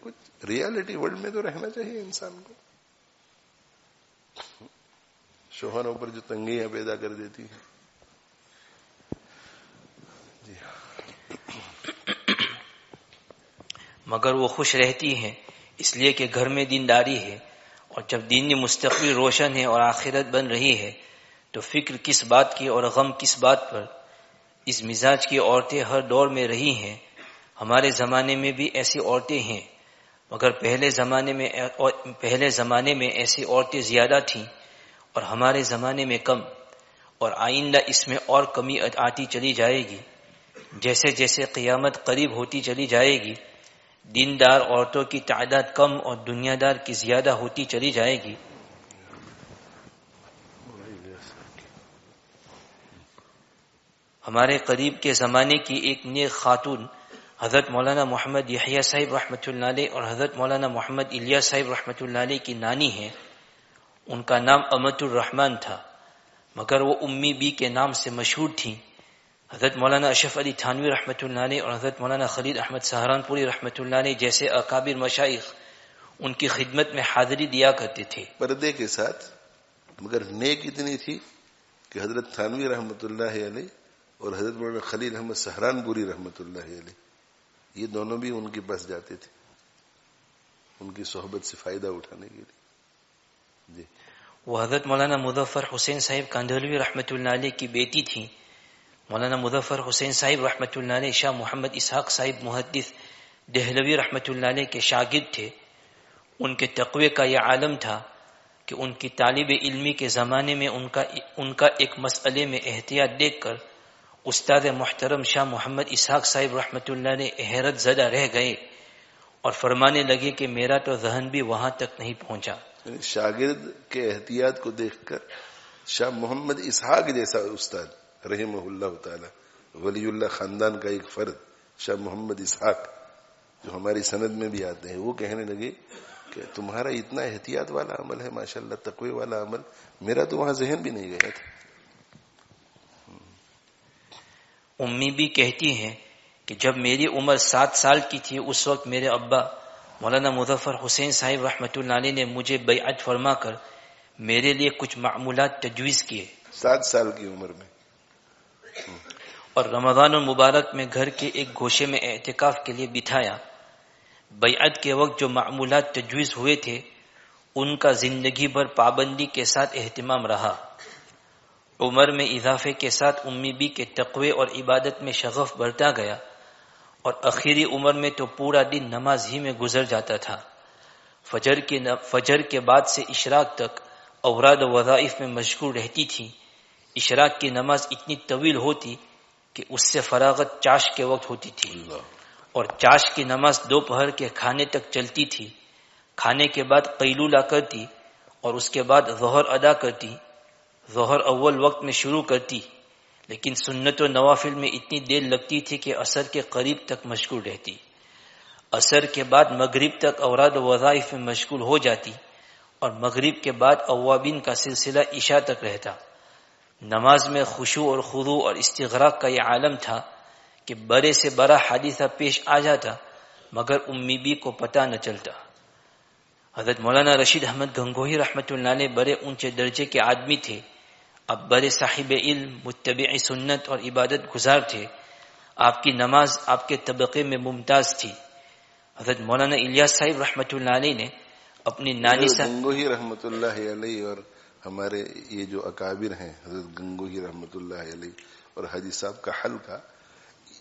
کچھ ریالٹی ورلڈ میں تو رہنا چاہیے انسان کو. شوہروں پر جو تنگیاں پیدا کر دیتی ہیں. جی مگر وہ خوش رہتی ہیں اس لیے کہ گھر میں دینداری ہے. اور جب دینی مستقبل روشن ہے اور آخرت بن رہی ہے تو فکر کس بات کی اور غم کس بات پر. اس مزاج کی عورتیں ہر دور میں رہی ہیں. ہمارے زمانے میں بھی ایسی عورتیں ہیں، مگر پہلے زمانے میں ایسی عورتیں زیادہ تھیں اور ہمارے زمانے میں کم. اور آئندہ اس میں اور کمی آتی چلی جائے گی. جیسے جیسے قیامت قریب ہوتی چلی جائے گی، دیندار عورتوں کی تعداد کم اور دنیا دار کی زیادہ ہوتی چلی جائے گی. ہمارے قریب کے زمانے کی ایک نیک خاتون حضرت مولانا محمد یحییٰ صاحب رحمۃ اللہ علیہ اور حضرت مولانا محمد الیاس صاحب رحمۃ اللہ علیہ کی نانی ہیں. ان کا نام امت الرحمن تھا، مگر وہ امی بی کے نام سے مشہور تھیں۔ حضرت مولانا اشرف علی تھانوی رحمۃ اللہ علیہ اور حضرت مولانا خلیل احمد سہارنپوری رحمۃ اللہ علیہ جیسے اکابر مشائخ ان کی خدمت میں حاضری دیا کرتے تھے پردے کے ساتھ، مگر نیک اتنی تھی کہ حضرت تھانوی رحمۃ اللہ علیہ اور حضرت مولانا خلیل احمد سہارنپوری رحمۃ اللہ علیہ یہ دونوں بھی ان کے پاس جاتے تھے ان کی صحبت سے فائدہ اٹھانے کے لیے۔ جی، وہ حضرت مولانا مظفر حسین صاحب کاندھلوی رحمۃ اللہ علیہ کی بیٹی تھیں۔ مولانا مظفر حسین صاحب رحمۃ اللہ علیہ شاہ محمد اسحاق صاحب محدث دہلوی رحمۃ اللہ علیہ کے شاگرد تھے۔ ان کے تقوی کا یہ عالم تھا کہ ان کی طالب علمی کے زمانے میں ان کا ایک مسئلے میں احتیاط دیکھ کر استاد محترم شاہ محمد اسحاق صاحب رحمۃ اللہ علیہ حیرت زدہ رہ گئے اور فرمانے لگے کہ میرا تو ذہن بھی وہاں تک نہیں پہنچا۔ یعنی شاگرد کے احتیاط کو دیکھ کر شاہ محمد اسحاق جیسا استاد رحمہ اللہ تعالی، ولی اللہ خاندان کا ایک فرد شاہ محمد اسحاق جو ہماری سند میں بھی آتے ہیں، وہ کہنے لگے کہ تمہارا اتنا احتیاط والا عمل ہے، ماشاءاللہ تقوی والا عمل، میرا تو وہاں ذہن بھی نہیں گیا تھا۔ امی بھی کہتی ہیں کہ جب میری عمر 7 سال کی تھی اس وقت میرے ابا مولانا مظفر حسین صاحب رحمۃ اللہ علیہ نے مجھے بیعت فرما کر میرے لیے کچھ معمولات تجویز کیے۔ 7 سال کی عمر میں اور رمضان المبارک میں گھر کے ایک گوشے میں اعتکاف کے لیے بٹھایا۔ بیعت کے وقت جو معمولات تجویز ہوئے تھے ان کا زندگی بھر پابندی کے ساتھ اہتمام رہا۔ عمر میں اضافے کے ساتھ امی بی کے تقوی اور عبادت میں شغف بڑھتا گیا اور آخری عمر میں تو پورا دن نماز ہی میں گزر جاتا تھا۔ فجر کے بعد سے اشراق تک اوراد و وظائف میں مشغول رہتی تھی۔ اشراق کی نماز اتنی طویل ہوتی کہ اس سے فراغت چاش کے وقت ہوتی تھی، اور چاش کی نماز دوپہر کے کھانے تک چلتی تھی۔ کھانے کے بعد قیلولہ کرتی اور اس کے بعد ظہر ادا کرتی۔ ظہر اول وقت میں شروع کرتی، لیکن سنت و نوافل میں اتنی دیر لگتی تھی کہ عصر کے قریب تک مشغول رہتی۔ عصر کے بعد مغرب تک اوراد و وظائف میں مشغول ہو جاتی، اور مغرب کے بعد اوابین کا سلسلہ عشاء تک رہتا۔ نماز میں خشوع اور خضوع اور استغراق کا یہ عالم تھا کہ بڑے سے بڑا حادثہ پیش آ جاتا مگر امی بی کو پتہ نہ چلتا۔ حضرت مولانا رشید احمد گنگوہی رحمۃ اللہ علیہ بڑے اونچے درجے کے آدمی تھے، اب بڑے صاحب علم، متبع سنت اور عبادت گزار تھے۔ آپ کی نماز آپ کے طبقے میں ممتاز تھی۔ حضرت مولانا الیاس صاحب رحمۃ اللہ علیہ نے اپنی نانی سے گنگوہی رحمۃ اللہ علیہ اور ہمارے یہ جو اکابر ہیں حضرت گنگوہی رحمۃ اللہ علیہ اور حاجی صاحب کا حلقہ،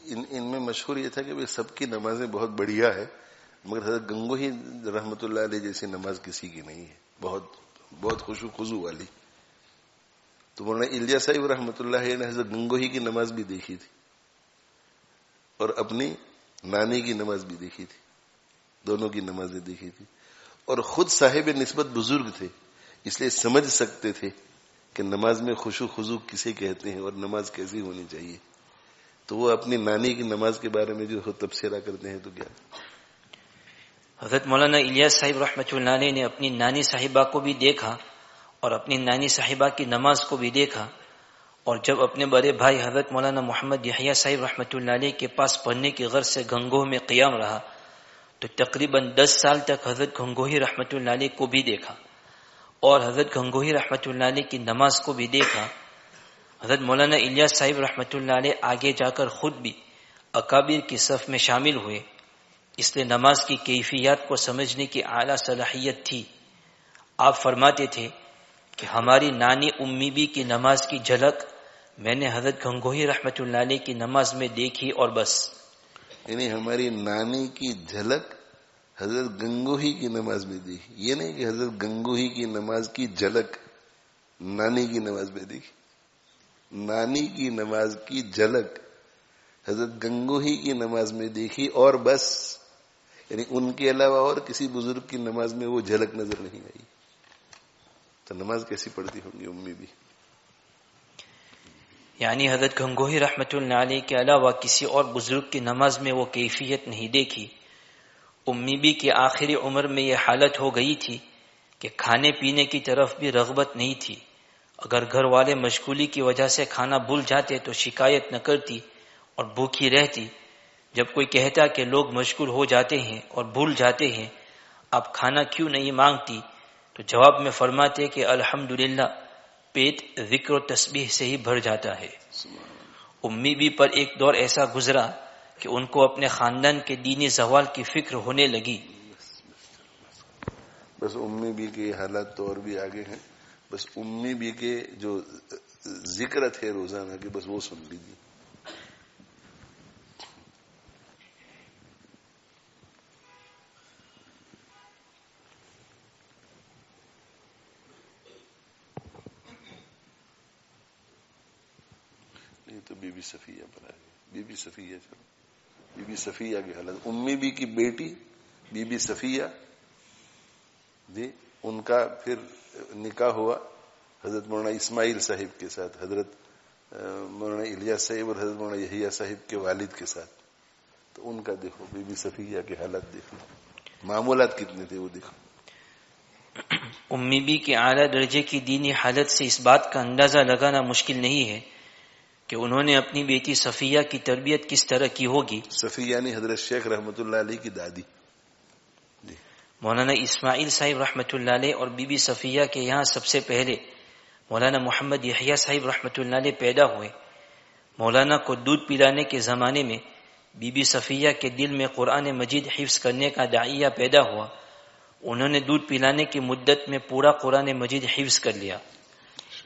ان میں مشہور یہ تھا کہ سب کی نمازیں بہت بڑھیا ہے، مگر حضرت گنگوہی رحمۃ اللہ علیہ جیسی نماز کسی کی نہیں ہے، بہت خشوع خضوع والی۔ تو مولانا الیاس صاحب رحمۃ اللہ علیہ نے حضرت گنگوہی کی نماز بھی دیکھی تھی اور اپنی نانی کی نماز بھی دیکھی تھی، دونوں کی نمازیں دیکھی تھی، اور خود صاحب نسبت بزرگ تھے، اس لیے سمجھ سکتے تھے کہ نماز میں خشوع خضوع کسے کہتے ہیں اور نماز کیسی ہونی چاہیے۔ تو وہ اپنی نانی کی نماز کے بارے میں جو تبصرہ کرتے ہیں تو کیا؟ حضرت مولانا الیاس صاحب رحمۃ اللہ علیہ نے اپنی نانی صاحبہ کو بھی دیکھا اور اپنی نانی صاحبہ کی نماز کو بھی دیکھا، اور جب اپنے بڑے بھائی حضرت مولانا محمد یحییٰ صاحب رحمۃ اللہ علیہ کے پاس پڑھنے کی غرض سے گنگوہ میں قیام رہا تو تقریباً 10 سال تک حضرت گنگوہی رحمۃ اللہ علیہ کو بھی دیکھا اور حضرت گنگوہی رحمۃ اللہ علیہ کی نماز کو بھی دیکھا۔ حضرت مولانا الیاس صاحب رحمۃ اللہ علیہ آگے جا کر خود بھی اکابر کی صف میں شامل ہوئے، اس لیے نماز کی کیفیات کو سمجھنے کی اعلیٰ صلاحیت تھی۔ آپ فرماتے تھے کہ ہماری نانی امی بی کی نماز کی جھلک میں نے حضرت گنگوہی رحمۃ اللہ علیہ کی نماز میں دیکھی اور بس۔ یعنی ہماری نانی کی جھلک حضرت گنگوہی کی نماز میں دیکھی، یہ نہیں کہ حضرت گنگوہی کی نماز کی جھلک نانی کی نماز میں دیکھی، نانی کی نماز کی جھلک حضرت گنگوہی کی نماز میں دیکھی اور بس، یعنی ان کے علاوہ اور کسی بزرگ کی نماز میں وہ جھلک نظر نہیں آئی، تو نماز کیسی پڑھتی ہوں گی امی بھی؟ یعنی حضرت گنگوہی رحمۃ اللہ علیہ کے علاوہ کسی اور بزرگ کی نماز میں وہ کیفیت نہیں دیکھی۔ امی بی کی آخری عمر میں یہ حالت ہو گئی تھی کہ کھانے پینے کی طرف بھی رغبت نہیں تھی. اگر گھر والے مشغولی کی وجہ سے کھانا بھول جاتے تو شکایت نہ کرتی اور بھوکی رہتی. جب کوئی کہتا کہ لوگ مشغول ہو جاتے ہیں اور بھول جاتے ہیں، آپ کھانا کیوں نہیں مانگتی، تو جواب میں فرماتے کہ الحمدللہ پیٹ ذکر و تسبیح سے ہی بھر جاتا ہے. امی بھی پر ایک دور ایسا گزرا کہ ان کو اپنے خاندان کے دینی زوال کی فکر ہونے لگی. بس امی بی کے حالات تو اور بھی آگے ہیں. بس امی بی کے جو ذکر تھے روزانہ کے، بس وہ سن لیجیے. نہیں تو بی بی صفیہ پر آ گئی. بی بی صفیہ، چلو بی بی صفیہ کی حالت. امی بی کی بیٹی بی بی صفیہ جی، ان کا پھر نکاح ہوا حضرت مولانا اسماعیل صاحب کے ساتھ، حضرت مولانا الیاس صاحب اور حضرت مولانا یحییٰ صاحب کے والد کے ساتھ. تو ان کا دیکھو بی بی صفیہ کے حالات دیکھو، معمولات کتنے تھے وہ دیکھو. امی بی کے اعلیٰ درجے کی دینی حالت سے اس بات کا اندازہ لگانا مشکل نہیں ہے کہ انہوں نے اپنی بیٹی صفیہ کی تربیت کس طرح کی ہوگی. صفیہ یعنی حضرت شیخ رحمۃ اللہ علیہ کی دادی. مولانا اسماعیل صاحب رحمۃ اللہ علیہ اور بی بی صفیہ کے یہاں سب سے پہلے مولانا محمد یحییٰ صاحب رحمۃ اللہ علیہ پیدا ہوئے. مولانا کو دودھ پلانے کے زمانے میں بی بی صفیہ کے دل میں قرآن مجید حفظ کرنے کا داعیہ پیدا ہوا. انہوں نے دودھ پلانے کی مدت میں پورا قرآن مجید حفظ کر لیا.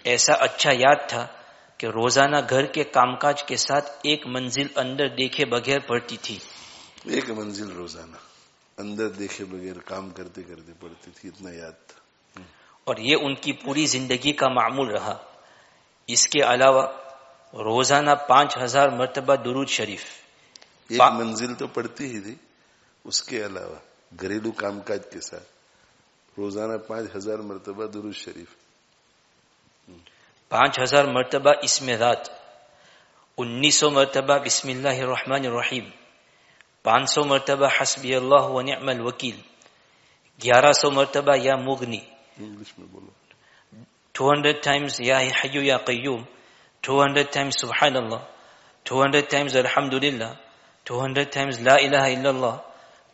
ایسا اچھا یاد تھا کہ روزانہ گھر کے کام کاج کے ساتھ ایک منزل اندر دیکھے بغیر پڑھتی تھی. ایک منزل روزانہ اندر دیکھے بغیر کام کرتے کرتے پڑھتی تھی، اتنا یاد تھا. اور یہ ان کی پوری زندگی کا معمول رہا. اس کے علاوہ روزانہ 5000 مرتبہ درود شریف. ایک منزل تو پڑھتی ہی تھی، اس کے علاوہ گھریلو کام کاج کے ساتھ روزانہ 5000 مرتبہ درود شریف. 5000 مرتبہ اسم ذات، 1900 مرتبہ بسم اللہ الرحمن الرحیم، 500 مرتبہ حسبی اللہ و نعم الوکیل، 1100 مرتبہ یا مغنی، انگلش میں بولو، 200 times یا حی یا قیوم، 200 times سبحان اللہ، 200 times الحمدللہ، 200 times لا الہ الا اللہ،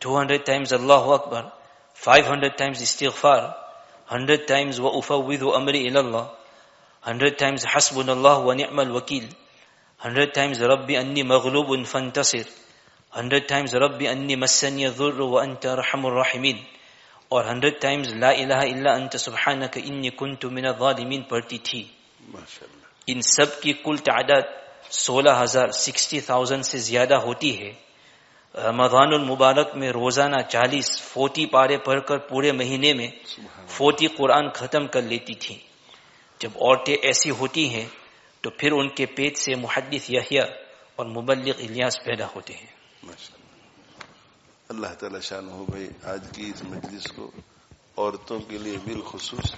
200 times اللہ اکبر، 500 times استغفار، 100 times وافوض امری الی اللہ، 100 times حسبنا اللہ و نعم الوکیل، 100 times رب انی مغلوب فانتصر، 100 times رب انی مسنی الضر وانت ارحم الراحمین، اور 100 times لا الہ الا انت سبحانک انی کنت من الظالمین پڑھتی تھی. ماشاءاللہ. ان سب کی کل تعداد 60,000 سے زیادہ ہوتی ہے. رمضان المبارک میں روزانہ 40 پارے پڑھ کر پورے مہینے میں 40 قرآن ختم کر لیتی تھی. جب عورتیں ایسی ہوتی ہیں تو پھر ان کے پیٹ سے محدث یحییٰ اور مبلغ الیاس پیدا ہوتے ہیں. ماشاءاللہ. اللہ تعالی شان ہو بھائی آج کی اس مجلس کو عورتوں کے لیے بالخصوص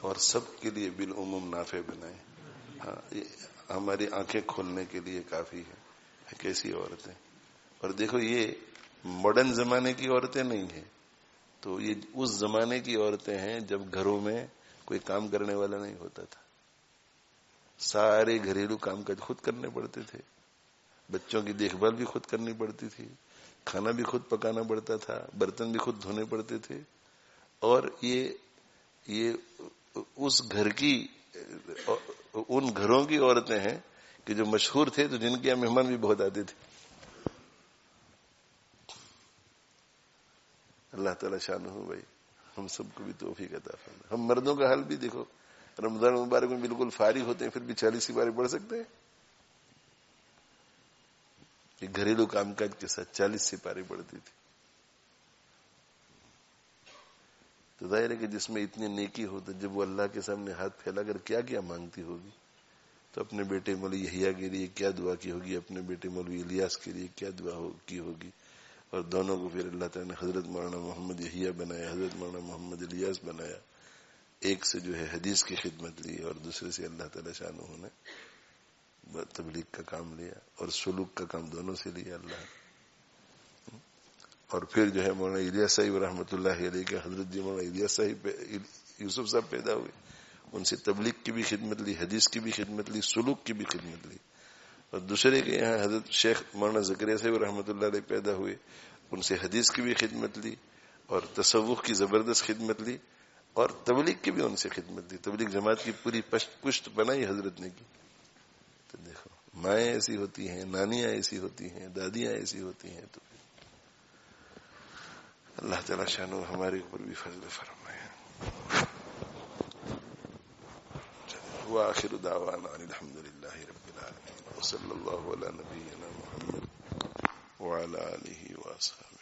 اور سب کے لیے بالعموم نافع بنائے. ہاں، یہ ہماری آنکھیں کھولنے کے لیے کافی ہے کیسی عورتیں. اور دیکھو یہ ماڈرن زمانے کی عورتیں نہیں ہیں، تو یہ اس زمانے کی عورتیں ہیں جب گھروں میں کوئی کام کرنے والا نہیں ہوتا تھا. سارے گھریلو کام کاج خود کرنے پڑتے تھے، بچوں کی دیکھ بھال بھی خود کرنی پڑتی تھی، کھانا بھی خود پکانا پڑتا تھا، برتن بھی خود دھونے پڑتے تھے. اور یہ اس گھر کی ان گھروں کی عورتیں ہیں کہ جو مشہور تھے، تو جن کے یہاں مہمان بھی بہت آتے تھے. اللہ تعالیٰ شان ہو بھائی ہم سب کو بھی توفیق عطا فرمائے. ہم مردوں کا حال بھی دیکھو، رمضان مبارک میں بالکل فارغ ہوتے ہیں پھر بھی 40 سپارے پڑھ سکتے ہیں. کہ گھریلو کام کاج کے ساتھ 40 سپارے پڑھتی تھی. تو ظاہر ہے کہ جس میں اتنی نیکی ہو تو جب وہ اللہ کے سامنے ہاتھ پھیلا کر کیا کیا مانگتی ہوگی، تو اپنے بیٹے مولوی یحییٰ کے لیے کیا دعا کی ہوگی، اپنے بیٹے مولوی الیاس کے لیے کیا دعا کی ہوگی. اور دونوں کو پھر اللہ تعالیٰ نے حضرت مولانا محمد یحییٰ بنایا، حضرت مولانا محمد الیاس بنایا. ایک سے جو ہے حدیث کی خدمت لی اور دوسرے سے اللہ تعالیٰ شانہ نے تبلیغ کا کام لیا اور سلوک کا کام دونوں سے لیا. اللہ اور پھر جو ہے مولانا الیاس صاحب رحمۃ اللہ علیہ کے حضرت جی مولانا الیاس صاحب یوسف صاحب پیدا ہوئے، ان سے تبلیغ کی بھی خدمت لی، حدیث کی بھی خدمت لی، سلوک کی بھی خدمت لی. اور دوسرے کے یہاں حضرت شیخ مولانا زکریا صاحب رحمۃ اللہ علیہ پیدا ہوئے، ان سے حدیث کی بھی خدمت لی اور تصوف کی زبردست خدمت لی اور تبلیغ کی بھی ان سے خدمت لی. تبلیغ جماعت کی پوری پشت بنائی حضرت نے کی. تو دیکھو مائیں ایسی ہوتی ہیں، نانیاں ایسی ہوتی ہیں، دادیاں ایسی ہوتی ہیں. تو اللہ تعالیٰ شانو ہمارے اوپر بھی فضل فرمائے. وآخر دعوانا الحمد للہ رب العالمین وصلی اللہ علی نبینا محمد وعلی آلہ وآصحابہ.